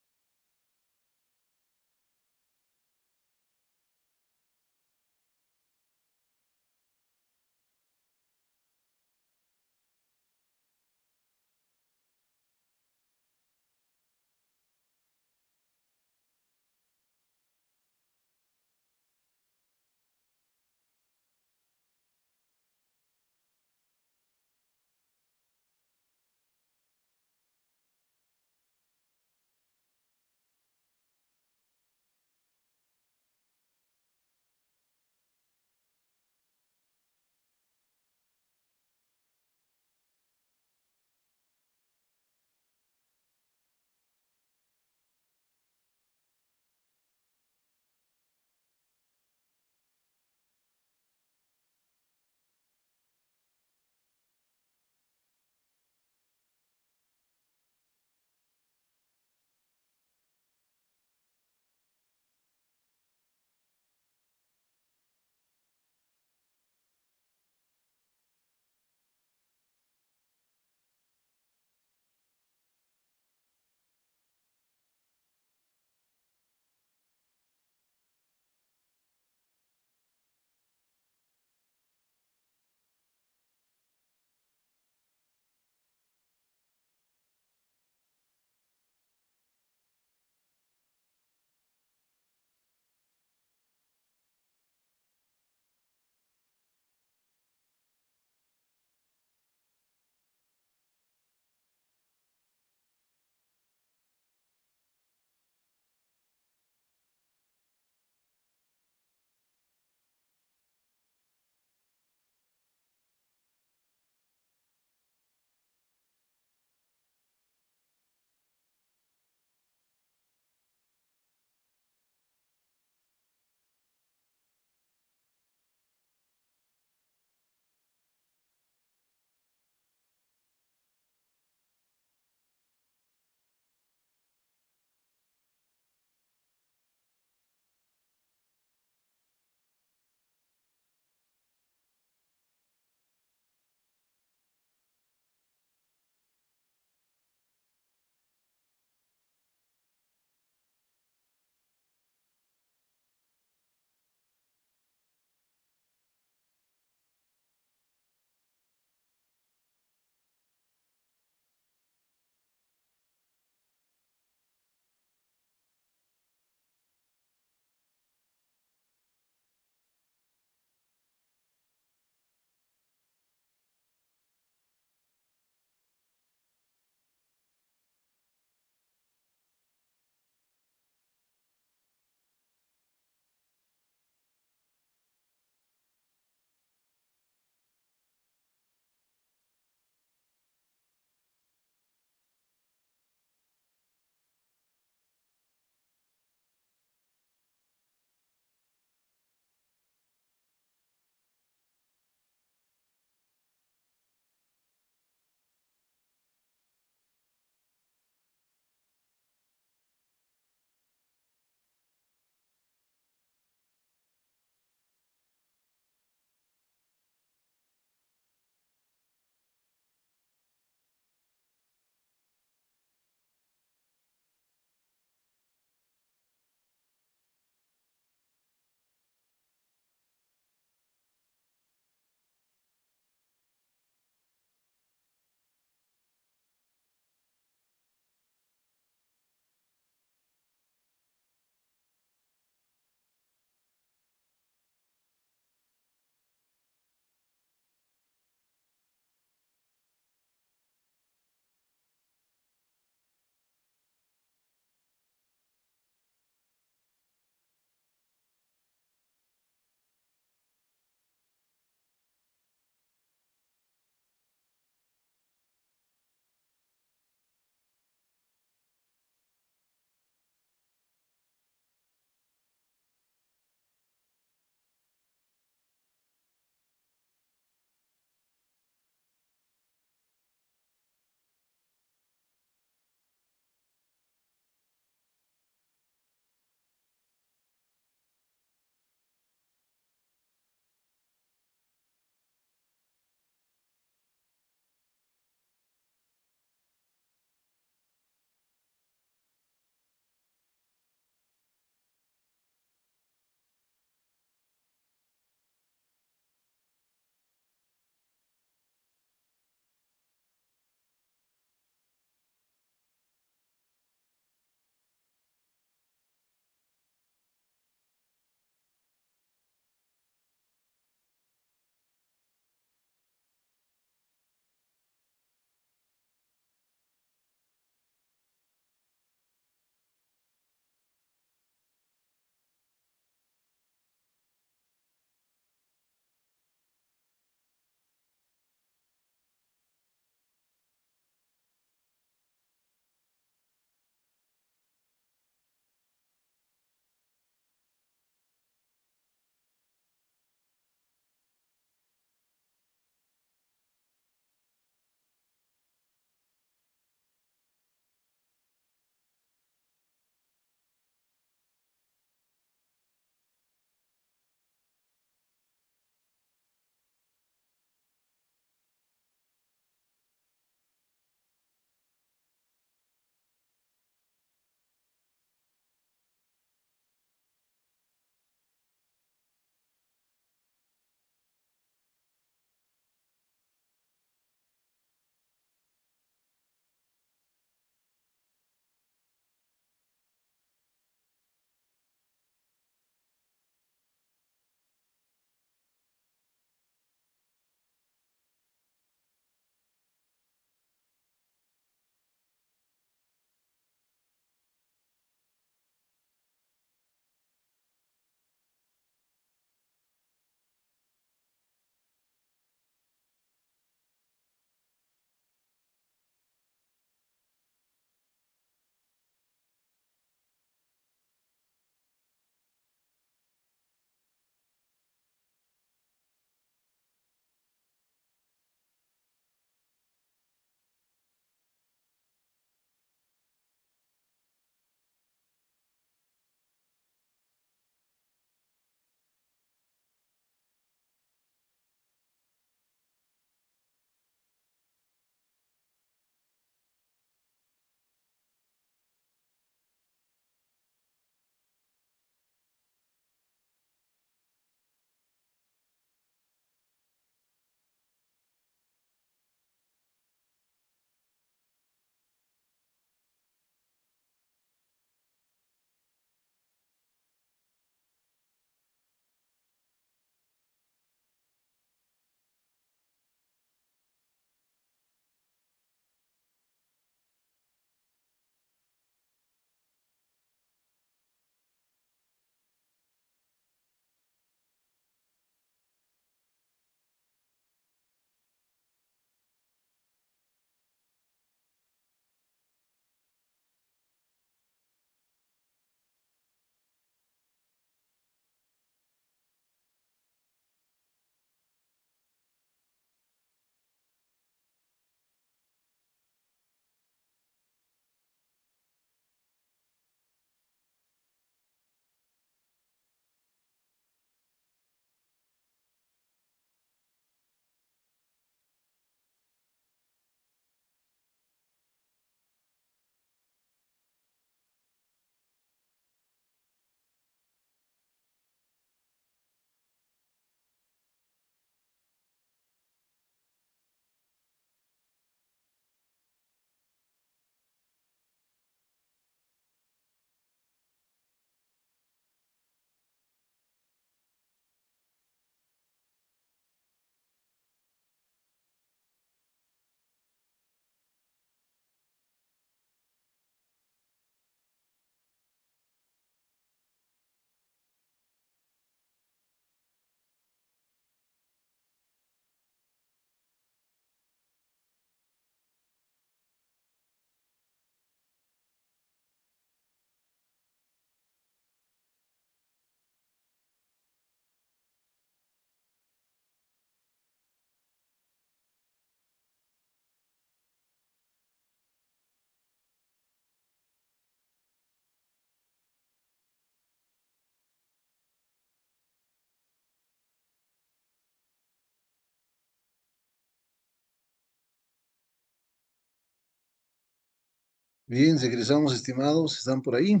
Bien, regresamos, estimados, ¿están por ahí?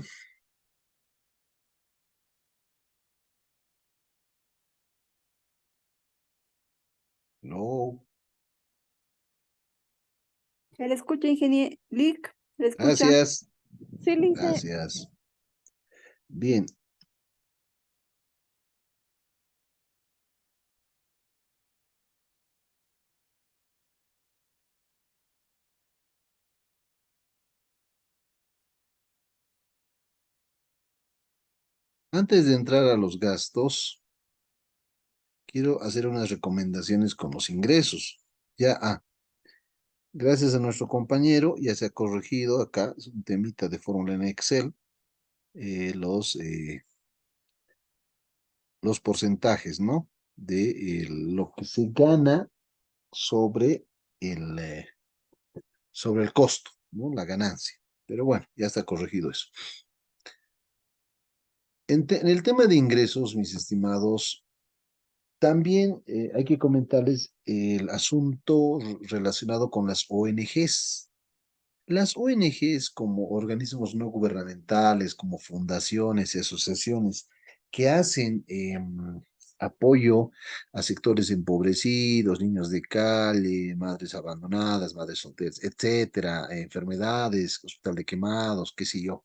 No, Se le escucha, ingeniero Lick, ¿le escucha? gracias, Sí, Lince. gracias. Bien, antes de entrar a los gastos, quiero hacer unas recomendaciones con los ingresos. Ya, gracias a nuestro compañero, ya se ha corregido acá, es un temita de fórmula en Excel, eh, los, eh, los porcentajes, ¿no? De lo que se gana sobre sobre el costo, ¿no? La ganancia. Pero bueno, ya está corregido eso. En el tema de ingresos, mis estimados, también hay que comentarles el asunto relacionado con las ONGs. Las ONGs como organismos no gubernamentales, como fundaciones y asociaciones que hacen apoyo a sectores empobrecidos, niños de calle, madres abandonadas, madres solteras, etcétera, enfermedades, hospital de quemados, qué sé yo,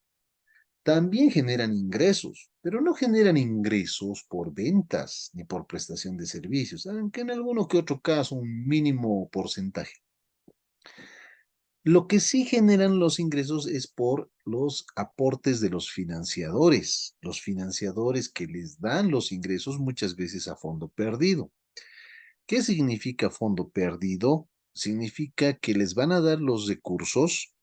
también generan ingresos, pero no generan ingresos por ventas ni por prestación de servicios, aunque en alguno que otro caso un mínimo porcentaje. Lo que sí generan los ingresos es por los aportes de los financiadores que les dan los ingresos muchas veces a fondo perdido. ¿Qué significa fondo perdido? Significa que les van a dar los recursos,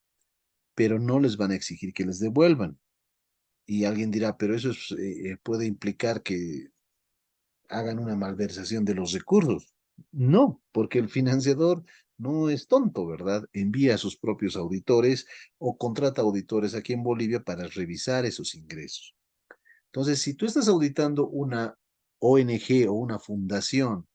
pero no les van a exigir que les devuelvan. Y alguien dirá, pero eso puede implicar que hagan una malversación de los recursos. No, porque el financiador no es tonto, ¿verdad? Envía a sus propios auditores o contrata auditores aquí en Bolivia para revisar esos ingresos. Entonces, si tú estás auditando una ONG o una fundación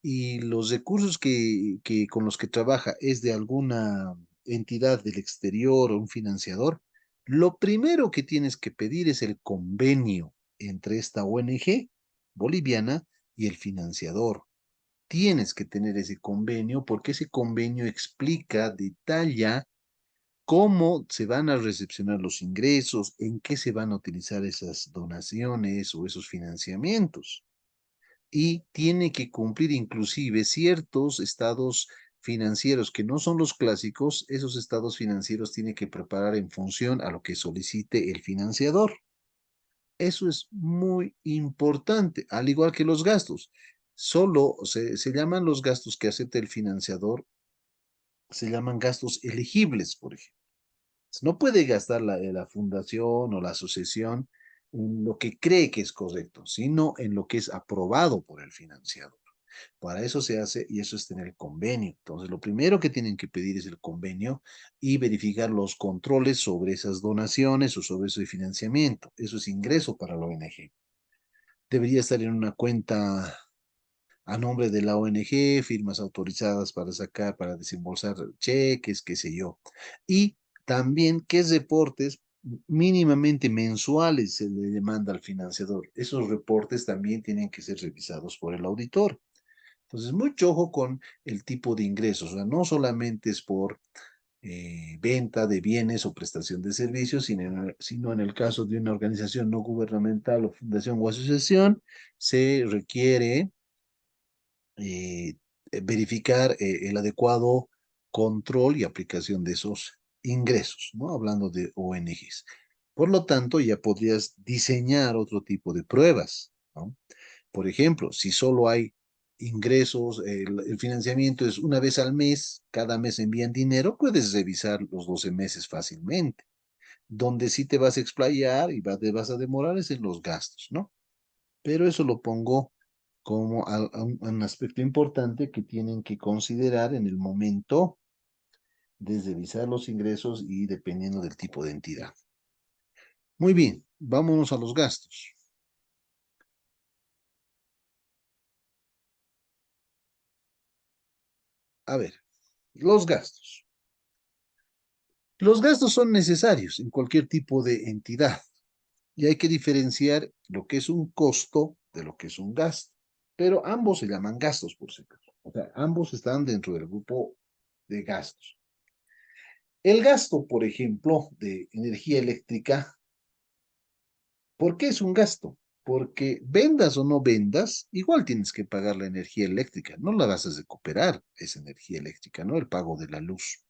y los recursos con los que trabaja es de alguna entidad del exterior o un financiador, lo primero que tienes que pedir es el convenio entre esta ONG boliviana y el financiador. Tienes que tener ese convenio porque ese convenio explica, detalla cómo se van a recepcionar los ingresos, en qué se van a utilizar esas donaciones o esos financiamientos. Y tiene que cumplir inclusive ciertos estados financieros que no son los clásicos, esos estados financieros tiene que preparar en función a lo que solicite el financiador. Eso es muy importante, al igual que los gastos. Solo se llaman los gastos que acepta el financiador, se llaman gastos elegibles, por ejemplo. No puede gastar la fundación o la asociación en lo que cree que es correcto, sino en lo que es aprobado por el financiador. Para eso se hace y eso es tener convenio. Entonces, lo primero que tienen que pedir es el convenio y verificar los controles sobre esas donaciones o sobre ese financiamiento. Eso es ingreso para la ONG. Debería estar en una cuenta a nombre de la ONG, firmas autorizadas para sacar, para desembolsar cheques, qué sé yo. Y también qué reportes mínimamente mensuales se le demanda al financiador. Esos reportes también tienen que ser revisados por el auditor. Entonces, mucho ojo con el tipo de ingresos. O sea, no solamente es por venta de bienes o prestación de servicios, sino en el caso de una organización no gubernamental o fundación o asociación, se requiere eh, verificar el adecuado control y aplicación de esos ingresos, ¿no? Hablando de ONGs. Por lo tanto, ya podrías diseñar otro tipo de pruebas, ¿no? Por ejemplo, si solo hay ingresos, el financiamiento es una vez al mes, cada mes envían dinero, puedes revisar los 12 meses fácilmente. Donde sí te vas a explayar y te vas a demorar es en los gastos, ¿no? Pero eso lo pongo como a un aspecto importante que tienen que considerar en el momento de revisar los ingresos y dependiendo del tipo de entidad. Muy bien, vámonos a los gastos. A ver, los gastos. Los gastos son necesarios en cualquier tipo de entidad y hay que diferenciar lo que es un costo de lo que es un gasto. Pero ambos se llaman gastos, por si acaso. O sea, ambos están dentro del grupo de gastos. El gasto, por ejemplo, de energía eléctrica, ¿por qué es un gasto? Porque vendas o no vendas, igual tienes que pagar la energía eléctrica. No la vas a recuperar, esa energía eléctrica, ¿no? El pago de la luz.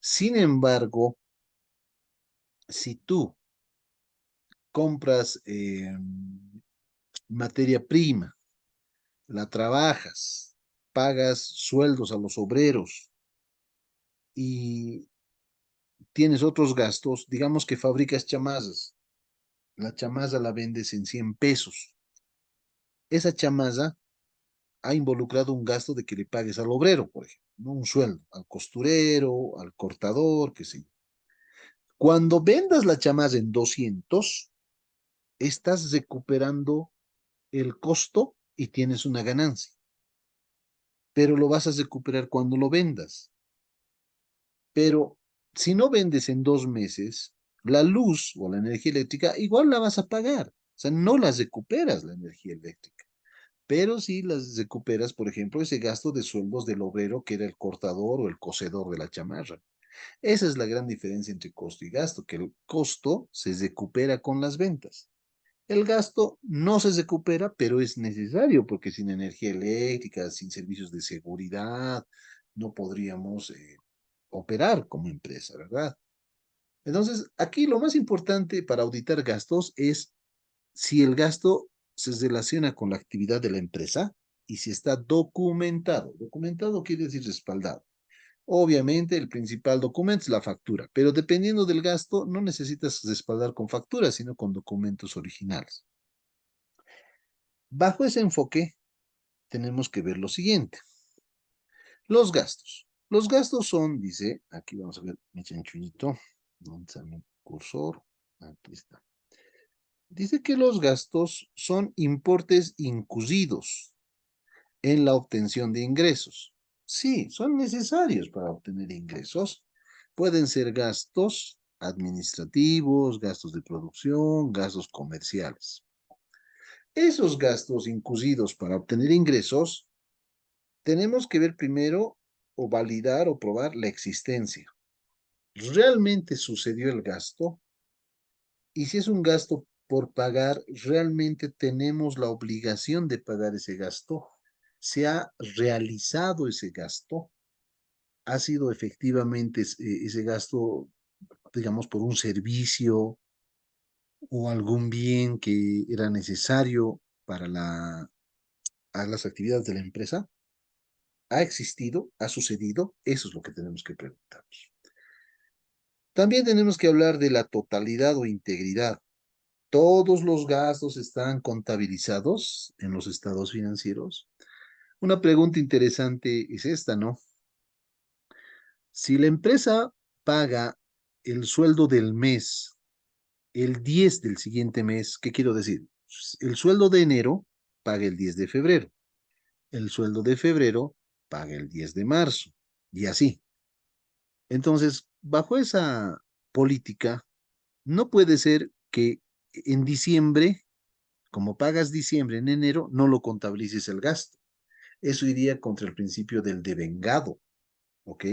Sin embargo, si tú compras materia prima, la trabajas, pagas sueldos a los obreros y tienes otros gastos, digamos que fabricas chamazas, la chamaza la vendes en 100 pesos. Esa chamaza ha involucrado un gasto de que le pagues al obrero, por ejemplo, ¿no? Un sueldo, al costurero, al cortador, qué sé yo. Cuando vendas la chamaza en 200, estás recuperando el costo y tienes una ganancia, pero lo vas a recuperar cuando lo vendas. Pero si no vendes en 2 meses, la luz o la energía eléctrica igual la vas a pagar. O sea, no las recuperas la energía eléctrica, pero sí las recuperas, por ejemplo, ese gasto de sueldos del obrero que era el cortador o el cosedor de la chamarra. Esa es la gran diferencia entre costo y gasto, que el costo se recupera con las ventas. El gasto no se recupera, pero es necesario porque sin energía eléctrica, sin servicios de seguridad, no podríamos operar como empresa, ¿verdad? Entonces, aquí lo más importante para auditar gastos es si el gasto se relaciona con la actividad de la empresa y si está documentado. Documentado quiere decir respaldado. Obviamente, el principal documento es la factura, pero dependiendo del gasto, no necesitas respaldar con facturas, sino con documentos originales. Bajo ese enfoque, tenemos que ver lo siguiente. Los gastos. Los gastos son, dice, aquí vamos a ver mi chanchullito, ¿dónde está mi cursor? Aquí está. Dice que los gastos son importes incurridos en la obtención de ingresos. Sí, son necesarios para obtener ingresos. Pueden ser gastos administrativos, gastos de producción, gastos comerciales. Esos gastos incurridos para obtener ingresos, tenemos que ver primero o validar o probar la existencia. ¿Realmente sucedió el gasto? Y si es un gasto por pagar, ¿realmente tenemos la obligación de pagar ese gasto? ¿Se ha realizado ese gasto? ¿Ha sido efectivamente ese gasto, digamos, por un servicio o algún bien que era necesario para a las actividades de la empresa? ¿Ha existido? ¿Ha sucedido? Eso es lo que tenemos que preguntarnos. También tenemos que hablar de la totalidad o integridad. Todos los gastos están contabilizados en los estados financieros. Una pregunta interesante es esta, ¿no? Si la empresa paga el sueldo del mes, el 10 del siguiente mes, ¿qué quiero decir? El sueldo de enero paga el 10 de febrero, el sueldo de febrero paga el 10 de marzo, y así. Entonces, bajo esa política, no puede ser que en diciembre, como pagas diciembre en enero, no lo contabilices el gasto. Eso iría contra el principio del devengado, ¿ok?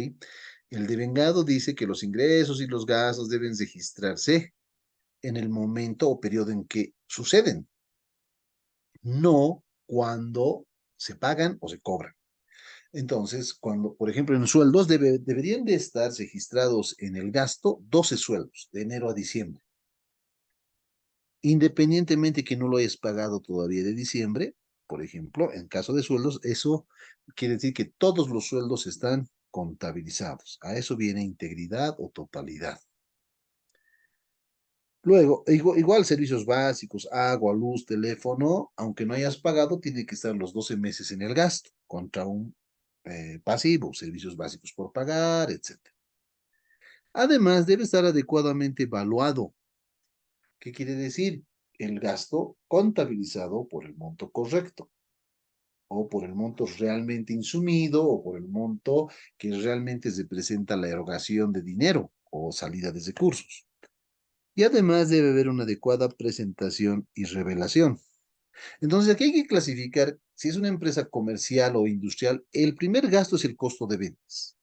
El devengado dice que los ingresos y los gastos deben registrarse en el momento o periodo en que suceden, no cuando se pagan o se cobran. Entonces, cuando, por ejemplo, en sueldos deberían de estar registrados en el gasto 12 sueldos, de enero a diciembre. Independientemente que no lo hayas pagado todavía de diciembre, por ejemplo, en caso de sueldos, eso quiere decir que todos los sueldos están contabilizados. A eso viene integridad o totalidad. Luego, igual servicios básicos, agua, luz, teléfono, aunque no hayas pagado, tiene que estar los 12 meses en el gasto contra un pasivo, servicios básicos por pagar, etc. Además, debe estar adecuadamente evaluado. ¿Qué quiere decir? El gasto contabilizado por el monto correcto. o por el monto realmente insumido, o por el monto que realmente representa la erogación de dinero o salida de recursos. Y además debe haber una adecuada presentación y revelación. Entonces, aquí hay que clasificar si es una empresa comercial o industrial. El primer gasto es el costo de ventas.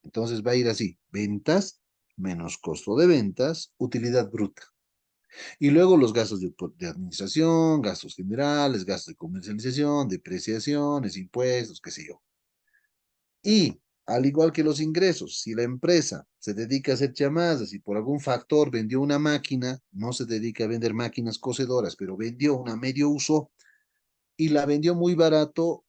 Entonces va a ir así, ventas menos costo de ventas, utilidad bruta. Y luego los gastos de administración, gastos generales, gastos de comercialización, depreciaciones, impuestos, qué sé yo. Y al igual que los ingresos, si la empresa se dedica a hacer llamadas y por algún factor vendió una máquina, no se dedica a vender máquinas cosedoras, pero vendió una medio uso y la vendió muy barato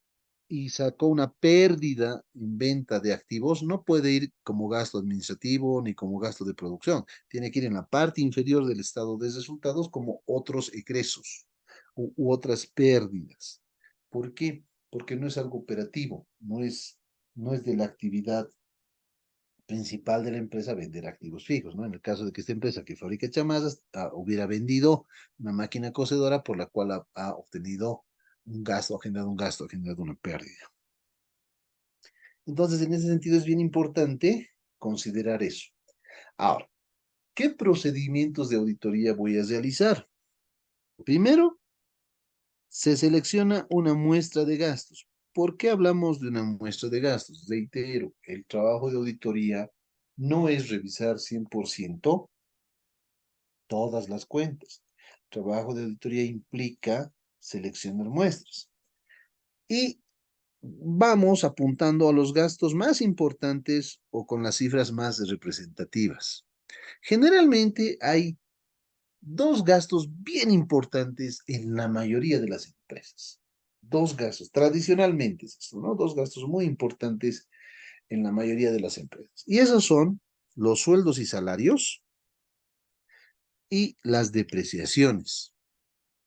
y sacó una pérdida en venta de activos, no puede ir como gasto administrativo ni como gasto de producción. Tiene que ir en la parte inferior del estado de resultados como otros egresos u otras pérdidas. ¿Por qué? Porque no es algo operativo, no es de la actividad principal de la empresa vender activos fijos, ¿no? En el caso de que esta empresa que fabrica chamarras hubiera vendido una máquina cocedora por la cual ha obtenido un gasto, ha generado una pérdida. Entonces, en ese sentido es bien importante considerar eso. Ahora, ¿qué procedimientos de auditoría voy a realizar? Primero, se selecciona una muestra de gastos. ¿Por qué hablamos de una muestra de gastos? Reitero, el trabajo de auditoría no es revisar 100% todas las cuentas. El trabajo de auditoría implica seleccionar muestras. Y vamos apuntando a los gastos más importantes o con las cifras más representativas. Generalmente hay dos gastos bien importantes en la mayoría de las empresas. Dos gastos, tradicionalmente es esto, ¿no? Dos gastos muy importantes en la mayoría de las empresas. Y esos son los sueldos y salarios y las depreciaciones,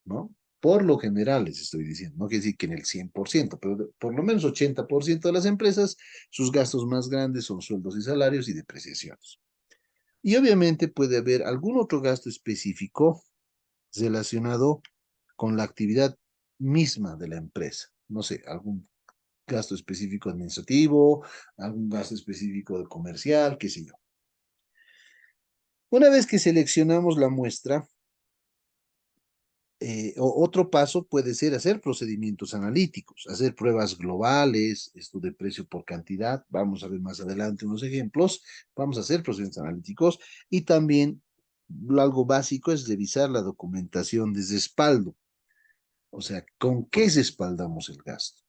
¿no? Por lo general, les estoy diciendo, no quiere decir que en el 100%, pero por lo menos 80% de las empresas, sus gastos más grandes son sueldos y salarios y depreciaciones. Y obviamente puede haber algún otro gasto específico relacionado con la actividad misma de la empresa. No sé, algún gasto específico administrativo, algún gasto específico de comercial, qué sé yo. Una vez que seleccionamos la muestra, otro paso puede ser hacer procedimientos analíticos, hacer pruebas globales, esto de precio por cantidad, vamos a ver más adelante unos ejemplos, vamos a hacer procedimientos analíticos y también algo básico es revisar la documentación de respaldo, o sea, ¿con qué respaldamos el gasto?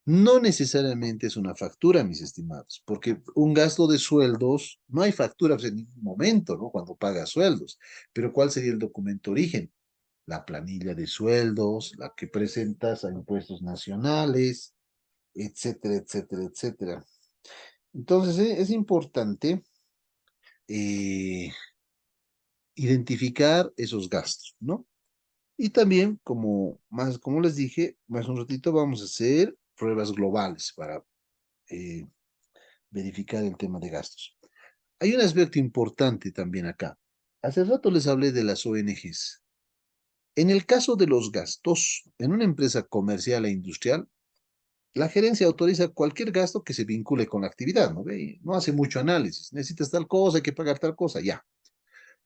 No necesariamente es una factura, mis estimados, porque un gasto de sueldos, no hay facturas en ningún momento, ¿no? Cuando pagas sueldos, pero ¿cuál sería el documento origen? La planilla de sueldos, la que presentas a impuestos nacionales, etcétera, etcétera, etcétera. Entonces, es importante eh, identificar esos gastos, ¿no? Y también, como les dije, más un ratito vamos a hacer pruebas globales para eh, verificar el tema de gastos. Hay un aspecto importante también acá. Hace rato les hablé de las ONGs. En el caso de los gastos, en una empresa comercial e industrial, la gerencia autoriza cualquier gasto que se vincule con la actividad, ¿no ve? No hace mucho análisis. Necesitas tal cosa, hay que pagar tal cosa, ya.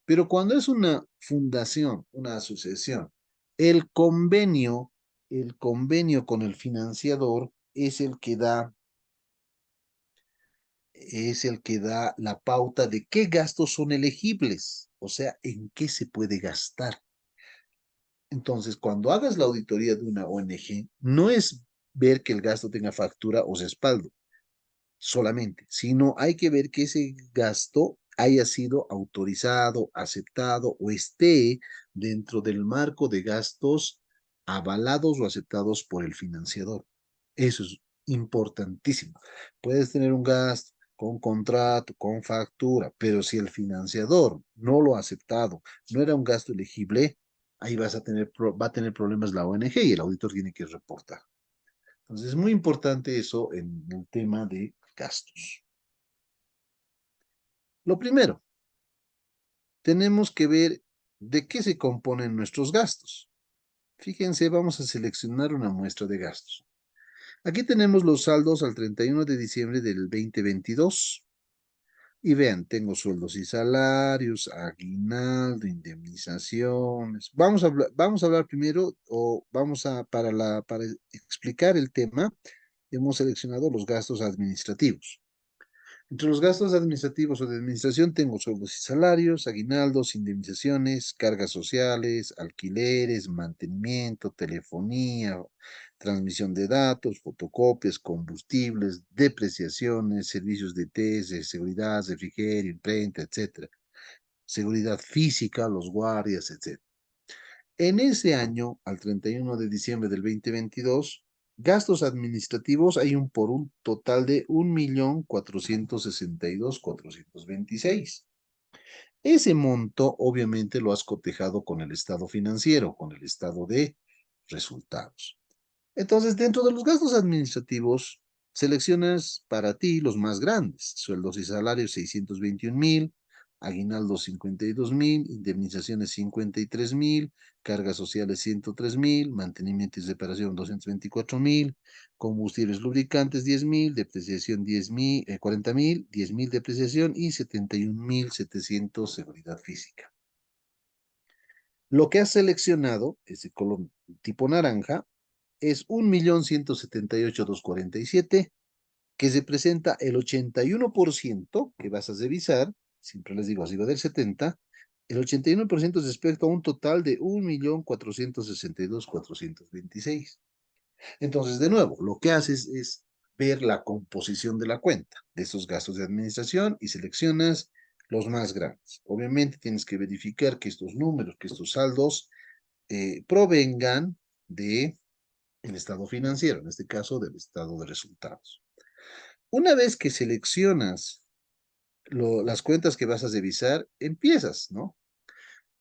Pero cuando es una fundación, una asociación, el convenio, el convenio con el financiador es el que da la pauta de qué gastos son elegibles, o sea, en qué se puede gastar. Entonces, cuando hagas la auditoría de una ONG, no es ver que el gasto tenga factura o respaldo solamente, sino hay que ver que ese gasto haya sido autorizado, aceptado o esté dentro del marco de gastos avalados o aceptados por el financiador. Eso es importantísimo. Puedes tener un gasto con contrato, con factura, pero si el financiador no lo ha aceptado, no era un gasto elegible, ahí va a tener problemas la ONG y el auditor tiene que reportar. Entonces es muy importante eso en el tema de gastos. Lo primero, tenemos que ver de qué se componen nuestros gastos. Fíjense, vamos a seleccionar una muestra de gastos. Aquí tenemos los saldos al 31 de diciembre del 2022. Y vean, tengo sueldos y salarios, aguinaldo, indemnizaciones. Vamos a hablar primero, o para explicar el tema, hemos seleccionado los gastos administrativos. Entre los gastos administrativos o de administración tengo sueldos y salarios, aguinaldos, indemnizaciones, cargas sociales, alquileres, mantenimiento, telefonía, transmisión de datos, fotocopias, combustibles, depreciaciones, servicios de test, de seguridad, refrigerio, imprenta, etcétera. Seguridad física, los guardias, etcétera. En ese año, al 31 de diciembre del 2022, gastos administrativos hay por un total de 1.462.426. Ese monto obviamente lo has cotejado con el estado financiero, con el estado de resultados. Entonces, dentro de los gastos administrativos, seleccionas para ti los más grandes: sueldos y salarios 621,000, aguinaldos 52,000, indemnizaciones 53,000, cargas sociales 103,000, mantenimiento y reparación 224,000, combustibles lubricantes 10,000, depreciación 10,000, 40,000, 10,000 depreciación y 71,700 seguridad física. Lo que has seleccionado, ese color tipo naranja, es 1.178.247, que representa el 81%, que vas a revisar, siempre les digo arriba del 70, el 81% respecto a un total de 1.462.426. Entonces, de nuevo, lo que haces es ver la composición de la cuenta, de esos gastos de administración, y seleccionas los más grandes. Obviamente tienes que verificar que estos números, que estos saldos provengan de el estado financiero, en este caso del estado de resultados. Una vez que seleccionas las cuentas que vas a revisar, empiezas, ¿no?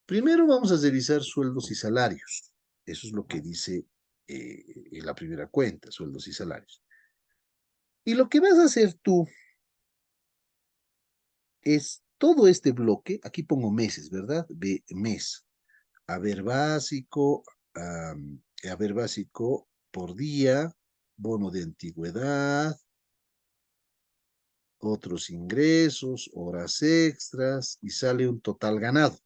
Primero vamos a revisar sueldos y salarios. Eso es lo que dice en la primera cuenta, sueldos y salarios. Y lo que vas a hacer tú es todo este bloque, aquí pongo meses, ¿verdad? Mes, haber básico, haber básico por día, bono de antigüedad, otros ingresos, horas extras, y sale un total ganado.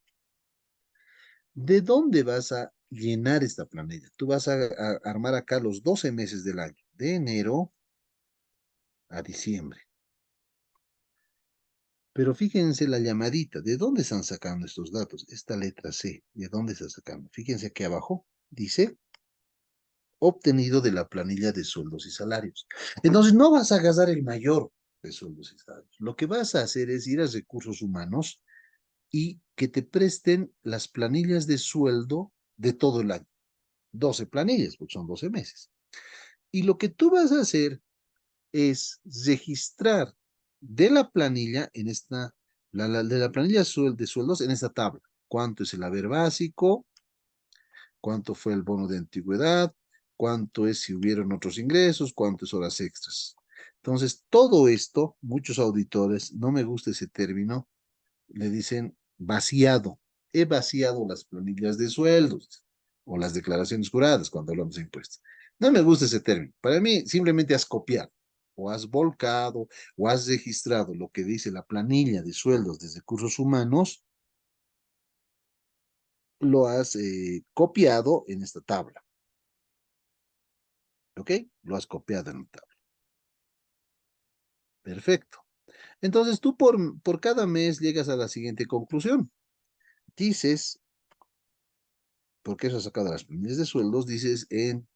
¿De dónde vas a llenar esta planilla? Tú vas a armar acá los 12 meses del año, de enero a diciembre. Pero fíjense la llamadita, ¿de dónde están sacando estos datos? Esta letra C, ¿de dónde está sacando? Fíjense aquí abajo, dice obtenido de la planilla de sueldos y salarios. Entonces no vas a agarrar el mayor de sueldos y salarios. Lo que vas a hacer es ir a recursos humanos y que te presten las planillas de sueldo de todo el año. 12 planillas, porque son 12 meses. Y lo que tú vas a hacer es registrar de la planilla en esta, de la planilla de sueldos en esta tabla. ¿Cuánto es el haber básico? ¿Cuánto fue el bono de antigüedad? ¿Cuánto es si hubieron otros ingresos? ¿Cuánto es horas extras? Entonces, todo esto, muchos auditores, no me gusta ese término, le dicen vaciado. He vaciado las planillas de sueldos o las declaraciones juradas cuando hablamos de impuestos. No me gusta ese término. Para mí, simplemente has copiado o has volcado o has registrado lo que dice la planilla de sueldos de recursos humanos, lo has copiado en esta tabla. ¿Ok? Lo has copiado en la tabla. Perfecto. Entonces tú por cada mes llegas a la siguiente conclusión. Dices, porque eso has sacado las planillas de sueldos, dices el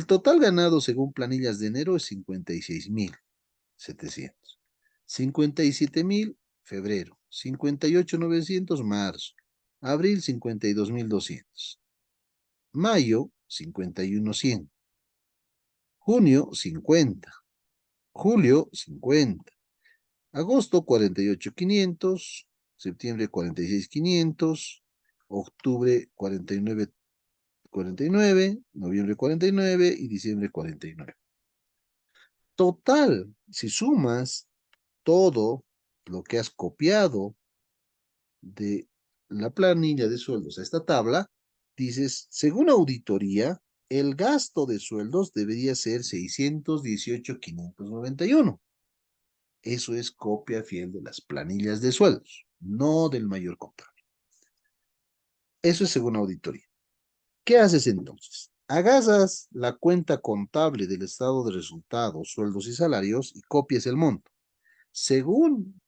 total ganado según planillas de enero es 56,700. 57,000 febrero. 58,900 marzo. Abril 52,200. Mayo 51,100. Junio 50. Julio 50. Agosto 48,500. Septiembre 46,500. Octubre 49,49, noviembre 49 y diciembre 49. Total, si sumas todo lo que has copiado de la planilla de sueldos a esta tabla, dices, según auditoría, el gasto de sueldos debería ser 618,591. Eso es copia fiel de las planillas de sueldos, no del mayor contable. Eso es según auditoría. ¿Qué haces entonces? Agarras la cuenta contable del estado de resultados, sueldos y salarios y copias el monto. Según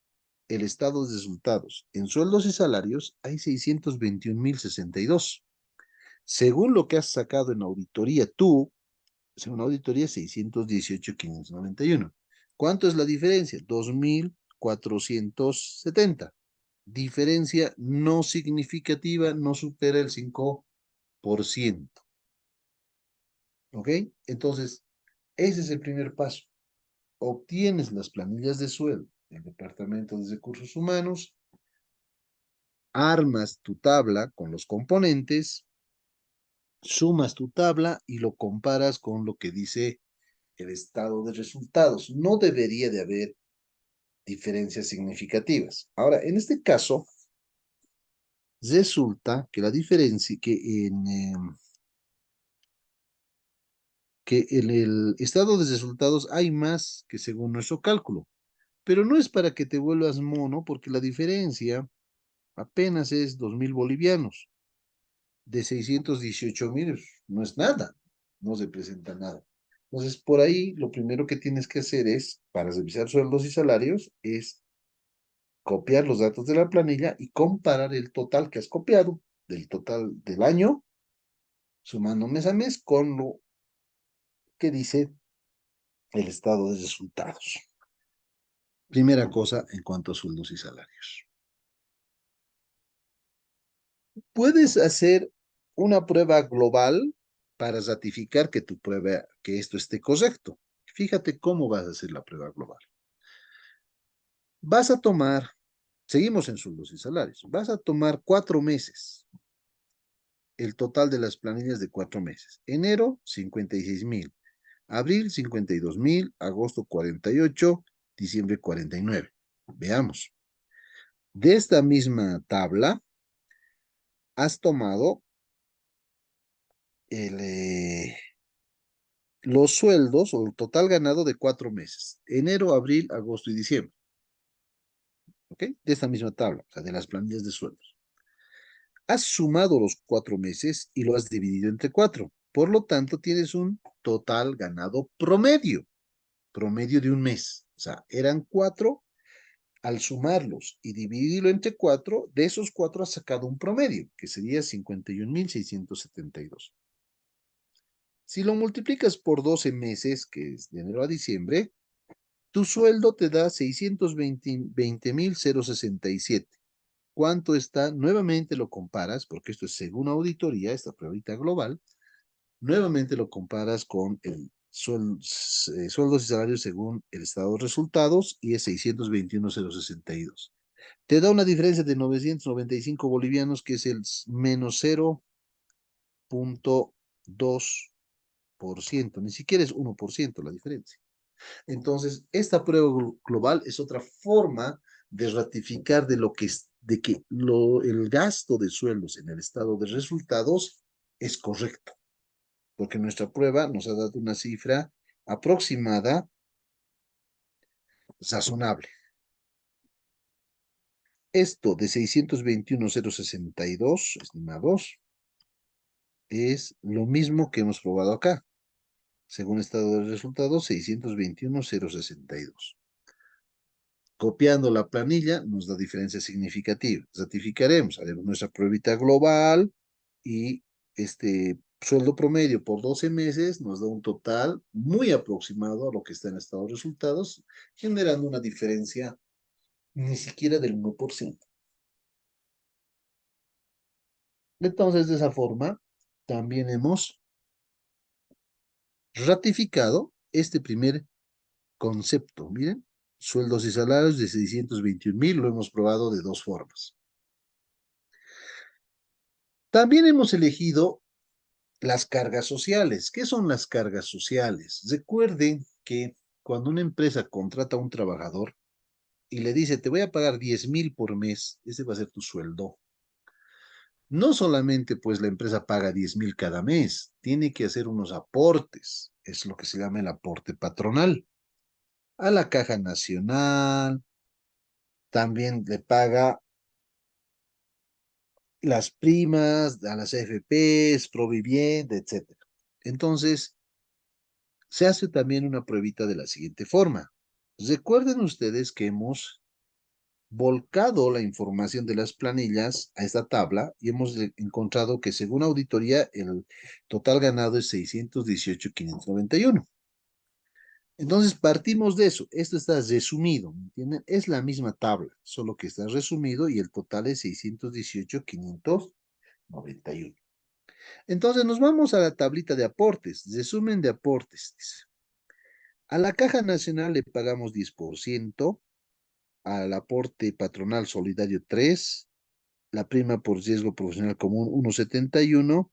el estado de resultados en sueldos y salarios, hay 621,062. Según lo que has sacado en auditoría tú, según auditoría, 618,591. ¿Cuánto es la diferencia? 2,470. Diferencia no significativa, no supera el 5%. ¿Ok? Entonces, ese es el primer paso. Obtienes las planillas de sueldo del Departamento de Recursos Humanos, armas tu tabla con los componentes, sumas tu tabla y lo comparas con lo que dice el estado de resultados. No debería de haber diferencias significativas. Ahora, en este caso, resulta que la diferencia, que en el estado de resultados hay más que según nuestro cálculo, pero no es para que te vuelvas mono, porque la diferencia apenas es 2,000 bolivianos. De 618,000 no es nada, no se presenta nada. Entonces, por ahí, lo primero que tienes que hacer es, para revisar sueldos y salarios, es copiar los datos de la planilla y comparar el total que has copiado del total del año, sumando mes a mes, con lo que dice el estado de resultados. Primera cosa en cuanto a sueldos y salarios. Puedes hacer una prueba global para ratificar que tu prueba, que esto esté correcto. Fíjate cómo vas a hacer la prueba global. Vas a tomar, seguimos en sueldos y salarios, vas a tomar 4 meses, el total de las planillas de 4 meses. Enero, 56,000. Abril, 52,000. Agosto, 48. Diciembre, 49. Veamos. De esta misma tabla, has tomado los sueldos o el total ganado de 4 meses. Enero, abril, agosto y diciembre. ¿Ok? De esta misma tabla, o sea, de las planillas de sueldos. Has sumado los 4 meses y lo has dividido entre 4. Por lo tanto, tienes un total ganado promedio de un mes. O sea, eran 4, al sumarlos y dividirlo entre 4, de esos 4 has sacado un promedio, que sería 51,672. Si lo multiplicas por 12 meses, que es de enero a diciembre, tu sueldo te da 620,067. ¿Cuánto está? Nuevamente lo comparas, porque esto es según auditoría, esta pruebita global. Nuevamente lo comparas con el sueldos y salarios según el estado de resultados y es 621,062. Te da una diferencia de 995 bolivianos, que es el menos 0,2%. Ni siquiera es 1% la diferencia. Entonces, esta prueba global es otra forma de ratificar de que el gasto de sueldos en el estado de resultados es correcto, porque nuestra prueba nos ha dado una cifra aproximada, razonable. Esto de 621,062, estimados, es lo mismo que hemos probado acá. Según estado de resultados, 621,062. Copiando la planilla nos da diferencia significativa. Ratificaremos, haremos nuestra pruebita global y este sueldo promedio por 12 meses nos da un total muy aproximado a lo que está en estado de resultados, generando una diferencia ni siquiera del 1%. Entonces, de esa forma, también hemos ratificado este primer concepto. Miren, sueldos y salarios de 621,000, lo hemos probado de dos formas. También hemos elegido las cargas sociales. ¿Qué son las cargas sociales? Recuerden que cuando una empresa contrata a un trabajador y le dice, te voy a pagar 10,000 por mes, ese va a ser tu sueldo. No solamente pues la empresa paga 10.000 cada mes, tiene que hacer unos aportes, es lo que se llama el aporte patronal. A la Caja Nacional, también le paga las primas, a las AFPs, Provivienda, etcétera. Entonces, se hace también una pruebita de la siguiente forma. Recuerden ustedes que hemos volcado la información de las planillas a esta tabla y hemos encontrado que según auditoría el total ganado es 618.591. Entonces partimos de eso. Esto está resumido, ¿me entienden? Es la misma tabla, solo que está resumido y el total es 618.591. Entonces nos vamos a la tablita de aportes, resumen de aportes. Dice. A la Caja Nacional le pagamos 10%, al aporte patronal solidario 3%, la prima por riesgo profesional común 1,71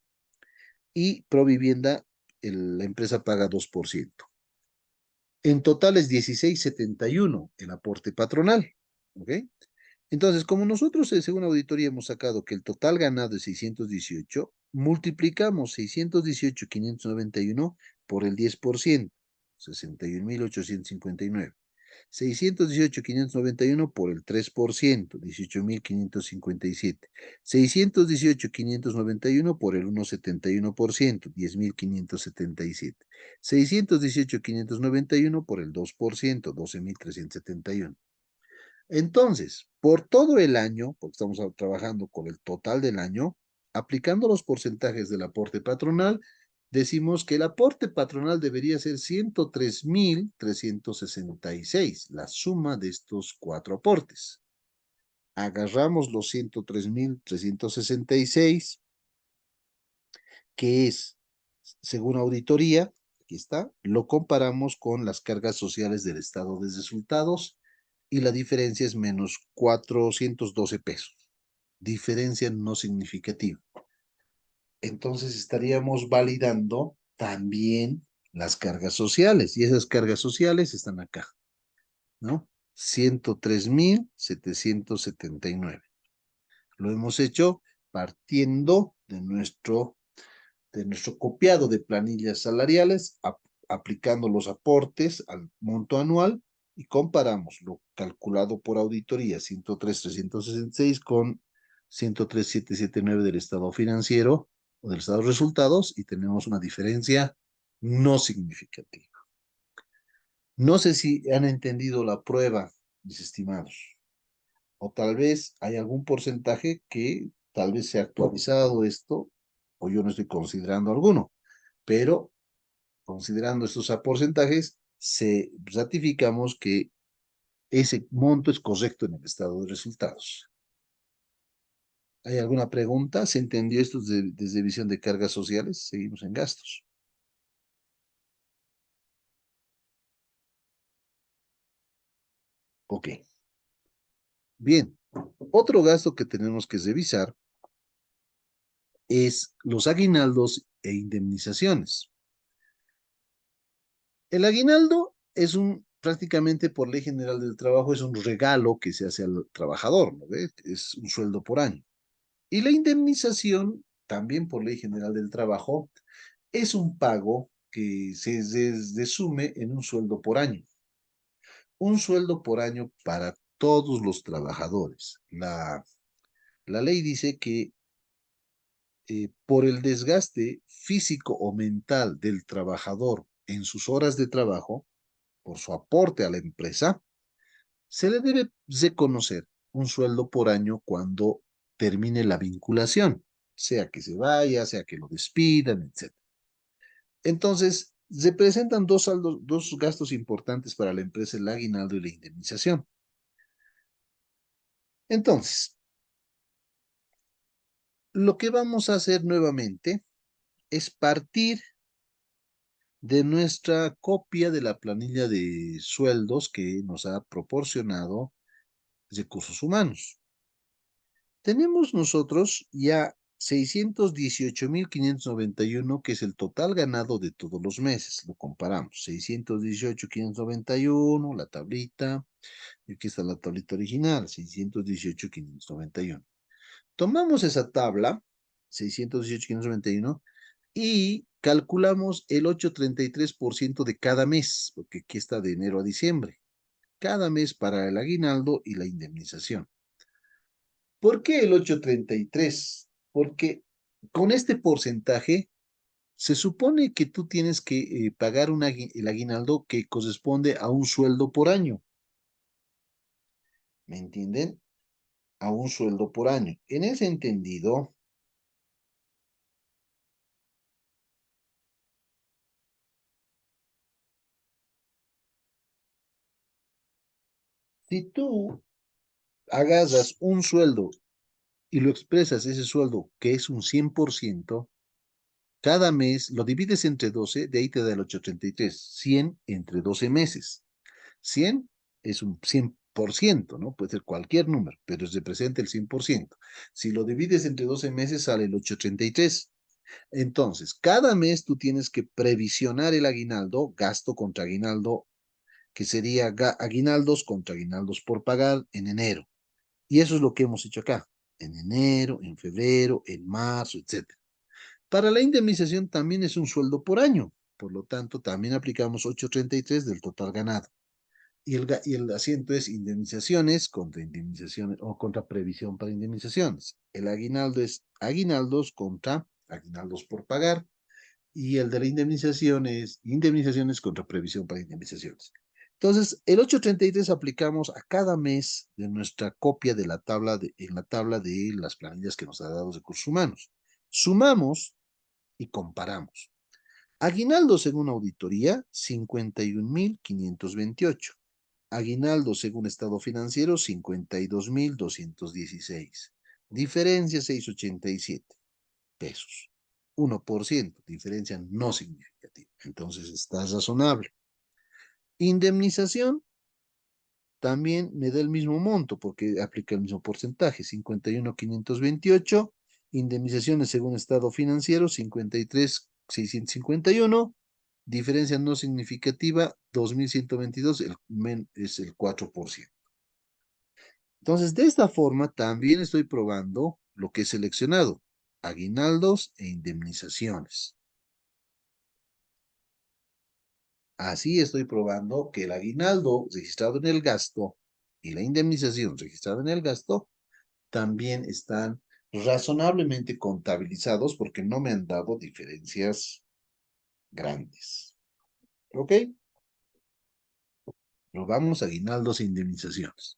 y Provivienda, la empresa paga 2%. En total es 16,71 el aporte patronal. ¿Ok? Entonces, como nosotros según auditoría hemos sacado que el total ganado es 618, multiplicamos 618.591 por el 10%, 61.859. 618.591 por el 3%, 18.557. 618.591 por el 1,71%, 10.577. 618.591 por el 2%, 12.371. Entonces, por todo el año, porque estamos trabajando con el total del año, aplicando los porcentajes del aporte patronal, decimos que el aporte patronal debería ser 103.366, la suma de estos cuatro aportes. Agarramos los 103.366, que es, según auditoría, aquí está, lo comparamos con las cargas sociales del estado de resultados y la diferencia es menos 412 pesos. Diferencia no significativa. Entonces estaríamos validando también las cargas sociales y esas cargas sociales están acá, ¿no? 103.779. Lo hemos hecho partiendo de nuestro copiado de planillas salariales, aplicando los aportes al monto anual y comparamos lo calculado por auditoría 103.366 con 103.779 del estado financiero o del estado de resultados y tenemos una diferencia no significativa. No sé si han entendido la prueba, mis estimados, o tal vez hay algún porcentaje que tal vez se ha actualizado esto o yo no estoy considerando alguno, pero considerando estos porcentajes, ratificamos que ese monto es correcto en el estado de resultados. ¿Hay alguna pregunta? ¿Se entendió esto desde visión de cargas sociales? Seguimos en gastos. Ok. Bien. Otro gasto que tenemos que revisar es los aguinaldos e indemnizaciones. El aguinaldo es prácticamente por ley general del trabajo, es un regalo que se hace al trabajador, ¿no ve? Es un sueldo por año. Y la indemnización, también por ley general del trabajo, es un pago que se desume en un sueldo por año. Un sueldo por año para todos los trabajadores. La ley dice que por el desgaste físico o mental del trabajador en sus horas de trabajo, por su aporte a la empresa, se le debe reconocer un sueldo por año cuando termine la vinculación, sea que se vaya, sea que lo despidan, etc. Entonces, se presentan dos gastos importantes para la empresa, el aguinaldo y la indemnización. Entonces, lo que vamos a hacer nuevamente es partir de nuestra copia de la planilla de sueldos que nos ha proporcionado Recursos Humanos. Tenemos nosotros ya 618.591, que es el total ganado de todos los meses. Lo comparamos. 618.591, la tablita. Y aquí está la tablita original, 618.591. Tomamos esa tabla, 618.591, y calculamos el 8,33% de cada mes, porque aquí está de enero a diciembre. Cada mes para el aguinaldo y la indemnización. ¿Por qué el 8,33? Porque con este porcentaje se supone que tú tienes que pagar el aguinaldo que corresponde a un sueldo por año. ¿Me entienden? A un sueldo por año. En ese entendido, si tú agarras un sueldo y lo expresas ese sueldo que es un 100%, cada mes lo divides entre 12, de ahí te da el 8,33. 100 entre 12 meses. 100 es un 100%, ¿no? Puede ser cualquier número, pero representa el 100%. Si lo divides entre 12 meses, sale el 8,33. Entonces, cada mes tú tienes que previsionar el aguinaldo, gasto contra aguinaldo, que sería aguinaldos contra aguinaldos por pagar en enero. Y eso es lo que hemos hecho acá, en enero, en febrero, en marzo, etcétera. Para la indemnización también es un sueldo por año, por lo tanto también aplicamos 8,33 del total ganado. Y el asiento es indemnizaciones contra indemnizaciones o contra previsión para indemnizaciones. El aguinaldo es aguinaldos contra aguinaldos por pagar y el de la indemnización es indemnizaciones contra previsión para indemnizaciones. Entonces, el 8,33 aplicamos a cada mes de nuestra copia de la tabla en la tabla de las planillas que nos ha dado Recursos Humanos. Sumamos y comparamos. Aguinaldo según auditoría, 51.528. Aguinaldo según estado financiero, 52.216. Diferencia, 687 pesos. 1%, diferencia no significativa. Entonces está razonable. Indemnización también me da el mismo monto porque aplica el mismo porcentaje, 51.528. Indemnizaciones según estado financiero, 53.651. Diferencia no significativa, 2.122, es el 4%. Entonces, de esta forma también estoy probando lo que he seleccionado, aguinaldos e indemnizaciones. Así estoy probando que el aguinaldo registrado en el gasto y la indemnización registrada en el gasto también están razonablemente contabilizados porque no me han dado diferencias grandes. ¿Ok? Probamos aguinaldos e indemnizaciones.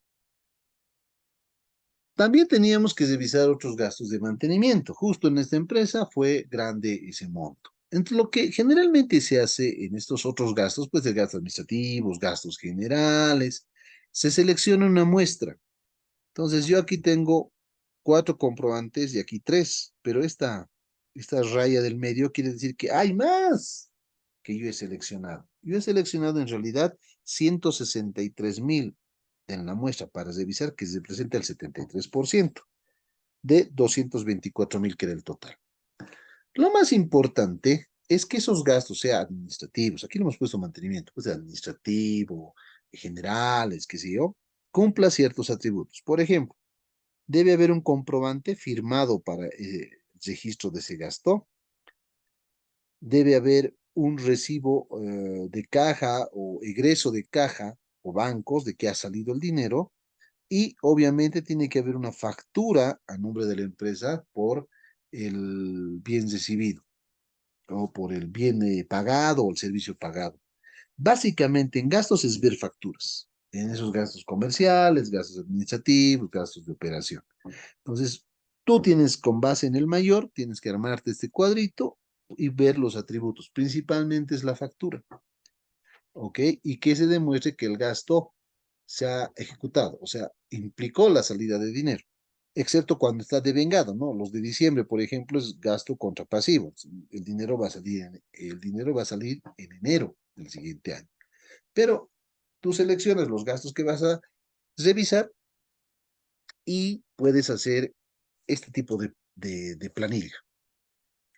También teníamos que revisar otros gastos de mantenimiento. Justo en esta empresa fue grande ese monto. Entre lo que generalmente se hace en estos otros gastos, pues de gastos administrativos, gastos generales, se selecciona una muestra. Entonces yo aquí tengo 4 comprobantes y aquí 3, pero esta raya del medio quiere decir que hay más que yo he seleccionado. Yo he seleccionado en realidad 163.000 en la muestra para revisar que representa el 73% de 224.000 que era el total. Lo más importante es que esos gastos sean administrativos, aquí lo hemos puesto mantenimiento, pues administrativo, generales, qué sé yo, cumpla ciertos atributos. Por ejemplo, debe haber un comprobante firmado para el registro de ese gasto, debe haber un recibo de caja o egreso de caja o bancos de que ha salido el dinero y obviamente tiene que haber una factura a nombre de la empresa por el bien recibido o por el bien pagado o el servicio pagado. Básicamente en gastos es ver facturas, en esos gastos comerciales, gastos administrativos, gastos de operación. Entonces, tú tienes con base en el mayor, tienes que armarte este cuadrito y ver los atributos. Principalmente es la factura, ¿ok? Y que se demuestre que el gasto se ha ejecutado, o sea, implicó la salida de dinero, excepto cuando está devengado, ¿no? Los de diciembre, por ejemplo, es gasto contra pasivo. El dinero va a salir en enero del siguiente año. Pero tú seleccionas los gastos que vas a revisar y puedes hacer este tipo de planilla.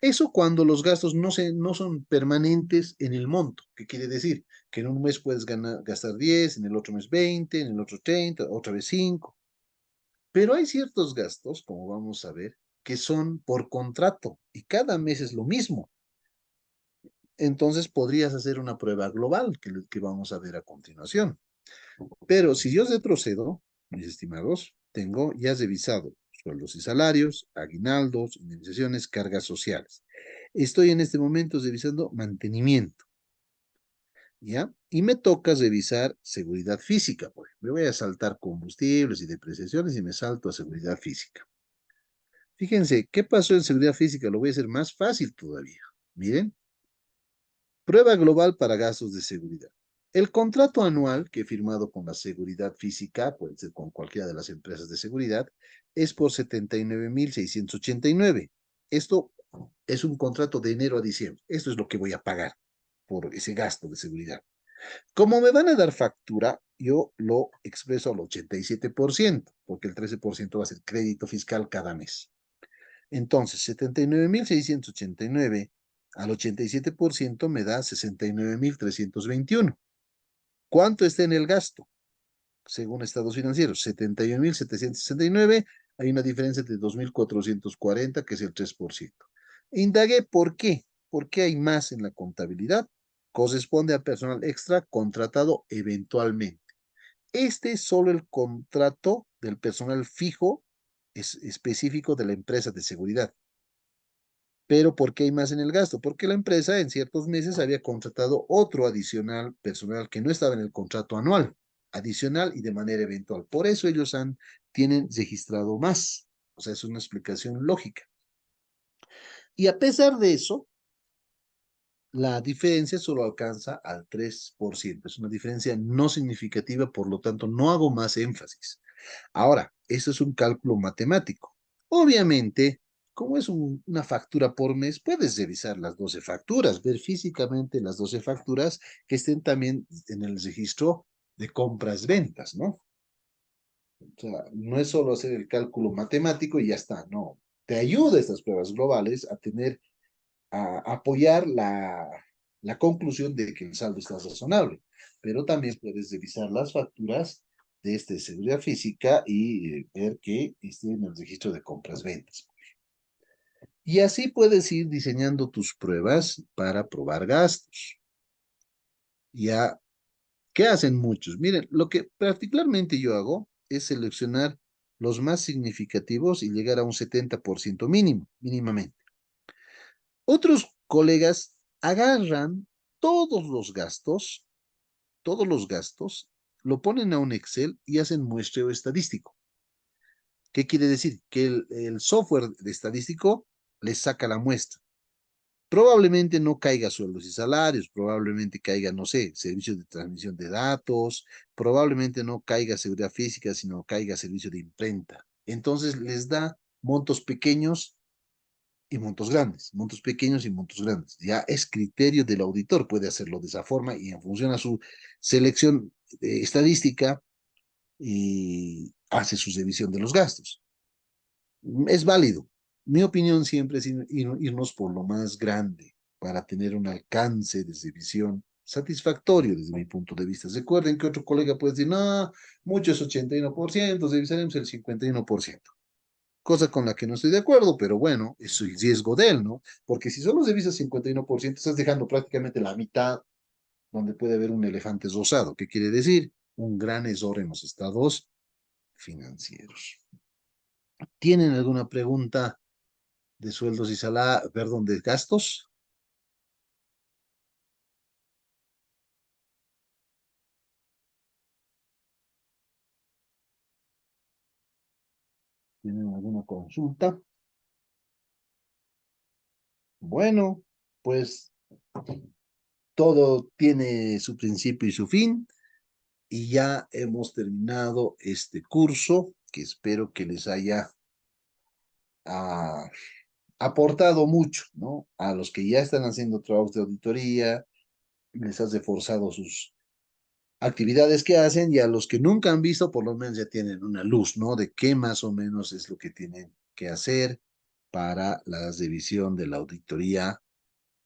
Eso cuando los gastos no son permanentes en el monto. ¿Qué quiere decir? Que en un mes puedes gastar 10, en el otro mes 20, en el otro 30, otra vez 5. Pero hay ciertos gastos, como vamos a ver, que son por contrato y cada mes es lo mismo. Entonces podrías hacer una prueba global que vamos a ver a continuación. Pero si yo retrocedo, mis estimados, tengo ya revisado sueldos y salarios, aguinaldos, indemnizaciones, cargas sociales. Estoy en este momento revisando mantenimiento, ¿ya? Y me toca revisar seguridad física, pues. Me voy a saltar combustibles y depreciaciones y me salto a seguridad física. Fíjense, ¿qué pasó en seguridad física? Lo voy a hacer más fácil todavía. Miren, prueba global para gastos de seguridad. El contrato anual que he firmado con la seguridad física, puede ser con cualquiera de las empresas de seguridad, es por 79,689. Esto es un contrato de enero a diciembre. Esto es lo que voy a pagar por ese gasto de seguridad. Como me van a dar factura, yo lo expreso al 87%, porque el 13% va a ser crédito fiscal cada mes. Entonces, 79,689 al 87% me da 69,321. ¿Cuánto está en el gasto? Según estados financieros, 71,769. Hay una diferencia de 2,440, que es el 3%. Indagué por qué. ¿Por qué hay más en la contabilidad? Corresponde a personal extra contratado eventualmente. Este es solo el contrato del personal fijo específico de la empresa de seguridad. Pero ¿por qué hay más en el gasto? Porque la empresa en ciertos meses había contratado otro adicional personal que no estaba en el contrato anual, adicional y de manera eventual. Por eso ellos tienen registrado más. O sea, es una explicación lógica. Y a pesar de eso, la diferencia solo alcanza al 3%. Es una diferencia no significativa, por lo tanto, no hago más énfasis. Ahora, eso es un cálculo matemático. Obviamente, como es una factura por mes, puedes revisar las 12 facturas, ver físicamente las 12 facturas que estén también en el registro de compras-ventas, ¿no? O sea, no es solo hacer el cálculo matemático y ya está, no. Te ayuda estas pruebas globales a apoyar la conclusión de que el saldo está razonable, pero también puedes revisar las facturas de seguridad física y ver que esté en el registro de compras-ventas. Y así puedes ir diseñando tus pruebas para probar gastos. Ya, ¿qué hacen muchos? Miren, lo que particularmente yo hago es seleccionar los más significativos y llegar a un 70% mínimamente. Otros colegas agarran todos los gastos, lo ponen a un Excel y hacen muestreo estadístico. ¿Qué quiere decir? Que el software de estadístico les saca la muestra. Probablemente no caiga sueldos y salarios, probablemente caiga, no sé, servicios de transmisión de datos, probablemente no caiga seguridad física, sino caiga servicio de imprenta. Entonces les da montos pequeños y montos grandes, montos pequeños y montos grandes. Ya es criterio del auditor, puede hacerlo de esa forma y en función a su selección estadística y hace su revisión de los gastos. Es válido. Mi opinión siempre es irnos por lo más grande para tener un alcance de revisión satisfactorio desde mi punto de vista. Recuerden que otro colega puede decir, no, mucho es 81%, revisaremos el 51%. Cosa con la que no estoy de acuerdo, pero bueno, es el riesgo de él, ¿no? Porque si solo revisas 51%, estás dejando prácticamente la mitad donde puede haber un elefante rosado. ¿Qué quiere decir? Un gran error en los estados financieros. ¿Tienen alguna pregunta de sueldos y salarios, perdón, de gastos? ¿Tienen alguna consulta? Bueno, pues todo tiene su principio y su fin. Y ya hemos terminado este curso que espero que les haya aportado mucho, ¿no? A los que ya están haciendo trabajos de auditoría, les has reforzado sus actividades que hacen y a los que nunca han visto, por lo menos ya tienen una luz, ¿no? De qué más o menos es lo que tienen que hacer para la revisión de la auditoría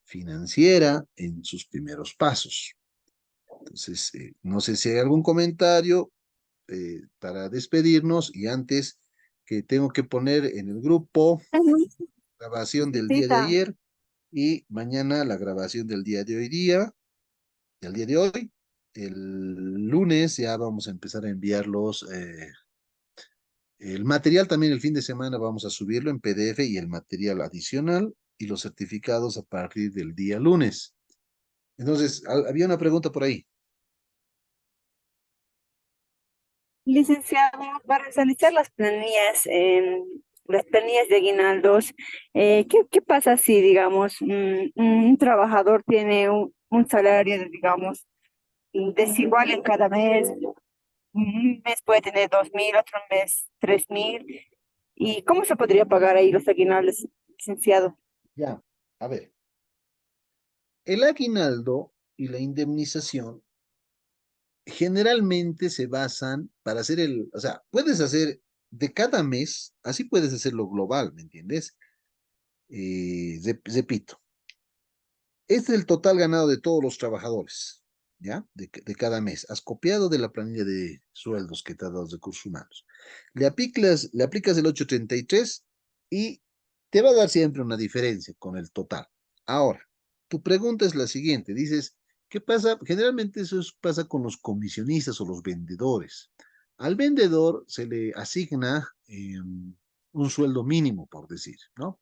financiera en sus primeros pasos. Entonces, no sé si hay algún comentario para despedirnos y antes que tengo que poner en el grupo Ujú. grabación del día de Necesita. ayer y mañana la grabación del día de hoy día, del día de hoy. El lunes ya vamos a empezar a enviarlos. El material también el fin de semana vamos a subirlo en PDF y el material adicional y los certificados a partir del día lunes. Entonces, había una pregunta por ahí. Licenciado, para realizar las planillas de aguinaldos, ¿qué pasa si, digamos, un trabajador tiene un salario, digamos, desigual en cada mes? Un mes puede tener 2.000, otro mes 3.000. ¿Y cómo se podría pagar ahí los aguinaldos, licenciado? Ya, a ver, el aguinaldo y la indemnización generalmente se basan para hacer o sea, puedes hacer de cada mes, así puedes hacerlo global, ¿me entiendes? Repito, este es el total ganado de todos los trabajadores, ¿ya? De cada mes. Has copiado de la planilla de sueldos que te ha dado Recursos Humanos. Le aplicas el 833 y te va a dar siempre una diferencia con el total. Ahora, tu pregunta es la siguiente. Dices, ¿qué pasa? Generalmente pasa con los comisionistas o los vendedores. Al vendedor se le asigna un sueldo mínimo, por decir, ¿no?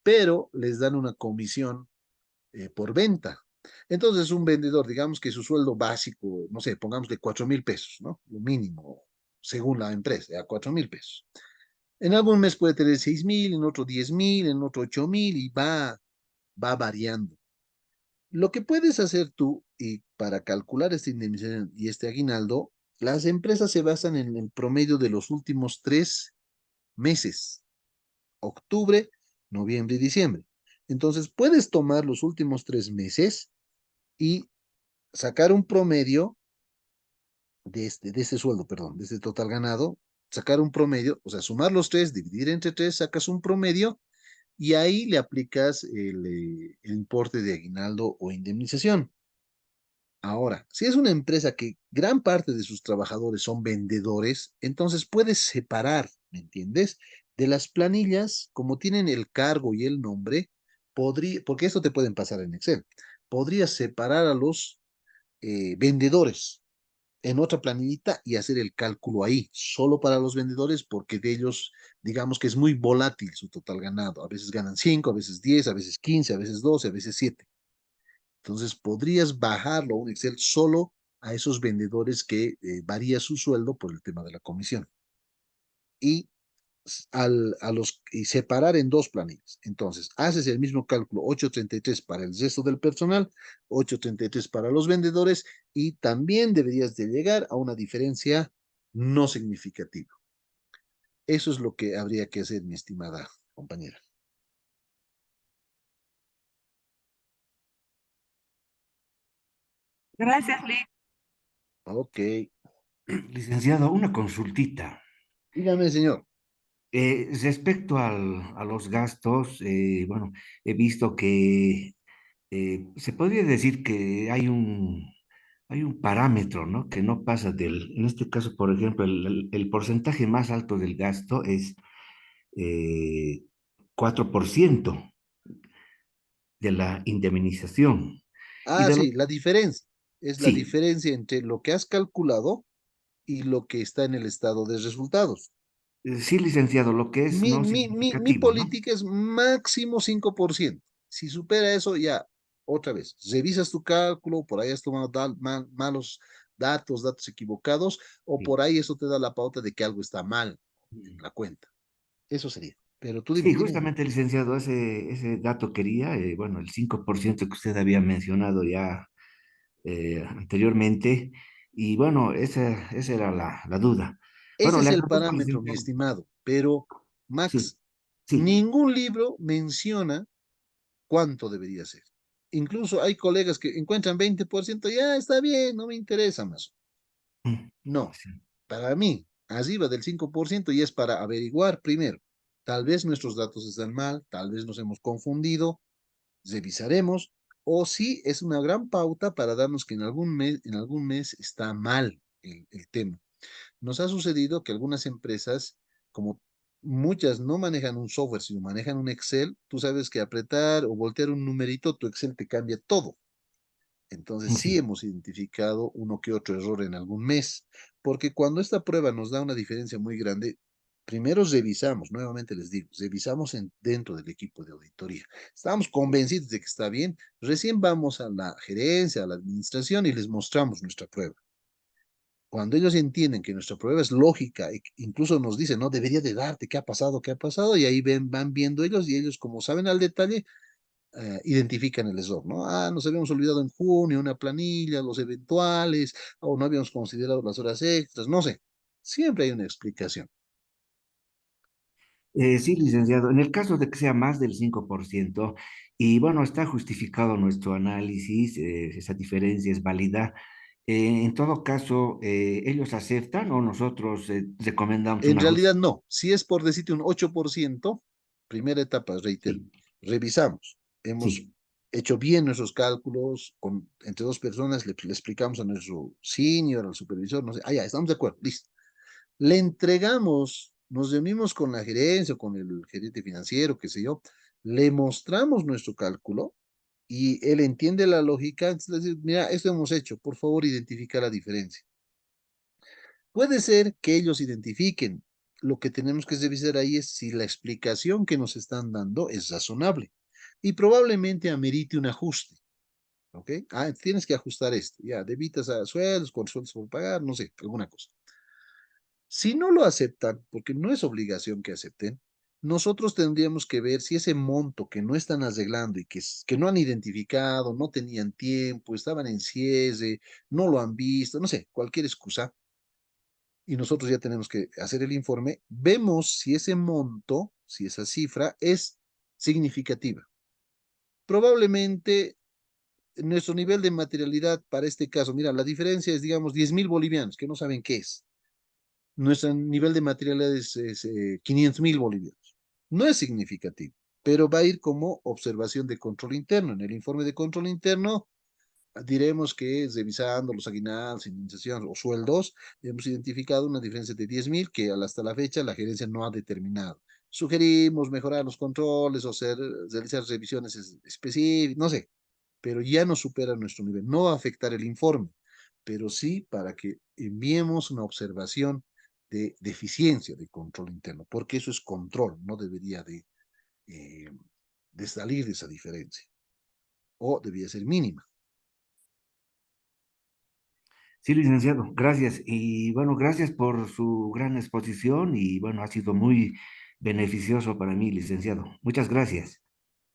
Pero les dan una comisión por venta. Entonces, un vendedor, digamos que su sueldo básico, no sé, pongamos de 4.000 pesos, ¿no? Lo mínimo, según la empresa, a 4.000 pesos. En algún mes puede tener 6.000, en otro 10.000, en otro 8.000 y va variando. Lo que puedes hacer tú, y para calcular esta indemnización y este aguinaldo, las empresas se basan en el promedio de los últimos 3 meses, octubre, noviembre y diciembre. Entonces, puedes tomar los últimos 3 meses y sacar un promedio de este sueldo, perdón, de este total ganado, sacar un promedio, o sea, sumar los tres, dividir entre tres, sacas un promedio y ahí le aplicas el importe de aguinaldo o indemnización. Ahora, si es una empresa que gran parte de sus trabajadores son vendedores, entonces puedes separar, ¿me entiendes? De las planillas, como tienen el cargo y el nombre, porque esto te pueden pasar en Excel, podrías separar a los vendedores en otra planillita y hacer el cálculo ahí, solo para los vendedores, porque de ellos, digamos que es muy volátil su total ganado. A veces ganan 5, a veces 10, a veces 15, a veces 12, a veces 7. Entonces podrías bajarlo a un Excel solo a esos vendedores que varía su sueldo por el tema de la comisión. Y y separar en dos planillas. Entonces, haces el mismo cálculo, 833 para el resto del personal, 833 para los vendedores, y también deberías de llegar a una diferencia no significativa. Eso es lo que habría que hacer, mi estimada compañera. Gracias, Lee. Ok, Licenciado, una consultita. dígame, señor. Respecto a los gastos, bueno, he visto que se podría decir que hay un parámetro, ¿no? Que no pasa en este caso, por ejemplo, el porcentaje más alto del gasto es eh, 4% de la indemnización. Y de lo, Sí, la diferencia es la sí, diferencia entre lo que has calculado y lo que está en el estado de resultados. sí, licenciado, lo que es no Mi significativo, ¿no? política es máximo 5%. Si supera eso, ya, otra vez, revisas tu cálculo, por ahí has tomado malos datos equivocados, o Sí. por ahí eso te da la pauta de que algo está mal en la cuenta. Eso sería. Pero tú Sí, dime. justamente, licenciado, ese dato quería, bueno, el 5% que usted había mencionado ya anteriormente, y bueno, esa era la duda. Bueno, Ese es le el agradezco, parámetro, mi licenciado. estimado. Pero, Sí, Max, sí. ningún libro menciona cuánto debería ser. Incluso hay colegas que encuentran 20%, ya está bien, no me interesa más. Mm, No, sí. para mí, arriba del 5% y es para averiguar primero. Tal vez nuestros datos están mal, tal vez nos hemos confundido, revisaremos, o si es una gran pauta para darnos que en algún mes está mal el tema. Nos ha sucedido que algunas empresas, como muchas no manejan un software, sino manejan un Excel. Tú sabes que apretar o voltear un numerito, tu Excel te cambia todo. Entonces sí Sí. hemos identificado uno que otro error en algún mes, porque cuando esta prueba nos da una diferencia muy grande, primero revisamos, nuevamente les digo, revisamos dentro del equipo de auditoría. Estamos convencidos de que está bien, recién vamos a la gerencia, a la administración y les mostramos nuestra prueba. Cuando ellos entienden que nuestra prueba es lógica, incluso nos dicen, no, debería de darte, ¿qué ha pasado? ¿Qué ha pasado? Y ahí van viendo ellos y ellos, como saben al detalle, identifican el error, ¿no? Ah, nos habíamos olvidado en junio una planilla, los eventuales, o no habíamos considerado las horas extras, no sé. Siempre hay una explicación. Sí, licenciado, en el caso de que sea más del 5%, y bueno, está justificado nuestro análisis, esa diferencia es válida. En todo caso, ¿ellos aceptan o nosotros recomendamos En un ajuste? realidad no. Si es por decirte un 8%, primera etapa, reitero, Sí, revisamos. Hemos sí. hecho bien nuestros cálculos entre dos personas, le explicamos a nuestro senior, al supervisor, no sé, ah, ya, estamos de acuerdo, listo. Le entregamos, nos reunimos con la gerencia, con el gerente financiero, qué sé yo, le mostramos nuestro cálculo y él entiende la lógica, entonces le dice, mira, esto hemos hecho, por favor identifica la diferencia. Puede ser que ellos identifiquen. Lo que tenemos que revisar ahí es si la explicación que nos están dando es razonable y probablemente amerite un ajuste. ¿Ok? Ah, tienes que ajustar esto. Ya, debitas a sueldos, con sueldos por pagar, no sé, alguna cosa. Si no lo aceptan, porque no es obligación que acepten, nosotros tendríamos que ver si ese monto que no están arreglando y que no han identificado, no tenían tiempo, estaban en cierre, no lo han visto, no sé, cualquier excusa, y nosotros ya tenemos que hacer el informe, vemos si ese monto, si esa cifra es significativa. Probablemente nuestro nivel de materialidad para este caso, mira, la diferencia es, digamos, 10.000 bolivianos que no saben qué es. Nuestro nivel de materialidad es 500.000 bolivianos. No es significativo, pero va a ir como observación de control interno. En el informe de control interno diremos que revisando los aguinaldos, indemnizaciones o sueldos, hemos identificado una diferencia de 10.000 que hasta la fecha la gerencia no ha determinado. Sugerimos mejorar los controles o realizar revisiones específicas, no sé, pero ya no supera nuestro nivel. No va a afectar el informe, pero sí para que enviemos una observación de deficiencia de control interno, porque eso es control, no debería eh, de salir de esa diferencia, o debía ser mínima. Sí, licenciado, gracias. Y bueno, gracias por su gran exposición y bueno, ha sido muy beneficioso para mí, licenciado. Muchas gracias.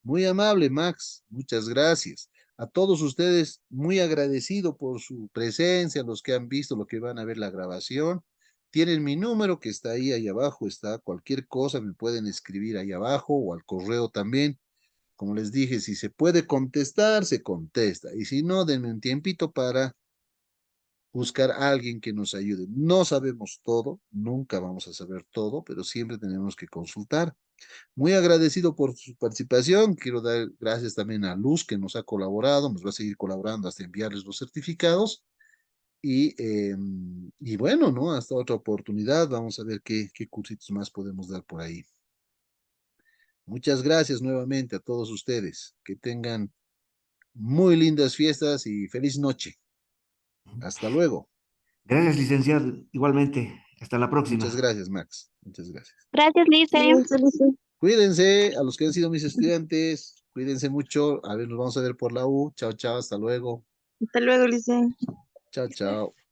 Muy amable, Max. Muchas gracias. A todos ustedes, muy agradecido por su presencia, los que han visto, los que van a ver la grabación. Tienen mi número que está ahí abajo, está cualquier cosa, me pueden escribir ahí abajo o al correo también. Como les dije, si se puede contestar, se contesta. Y si no, denme un tiempito para buscar a alguien que nos ayude. No sabemos todo, nunca vamos a saber todo, pero siempre tenemos que consultar. Muy agradecido por su participación. Quiero dar gracias también a Luz que nos ha colaborado, nos va a seguir colaborando hasta enviarles los certificados. Y bueno, ¿no? Hasta otra oportunidad. Vamos a ver qué cursitos más podemos dar por ahí. Muchas gracias nuevamente a todos ustedes. Que tengan muy lindas fiestas y feliz noche. Hasta luego. Gracias, licenciado. Igualmente, hasta la Muchas próxima. gracias, Max. Muchas gracias. Gracias, Lice. Cuídense, a los que han sido mis estudiantes, cuídense mucho. A ver, nos vamos a ver por la U. Chao, chao, hasta luego. Hasta luego, Lice. Chao, chao.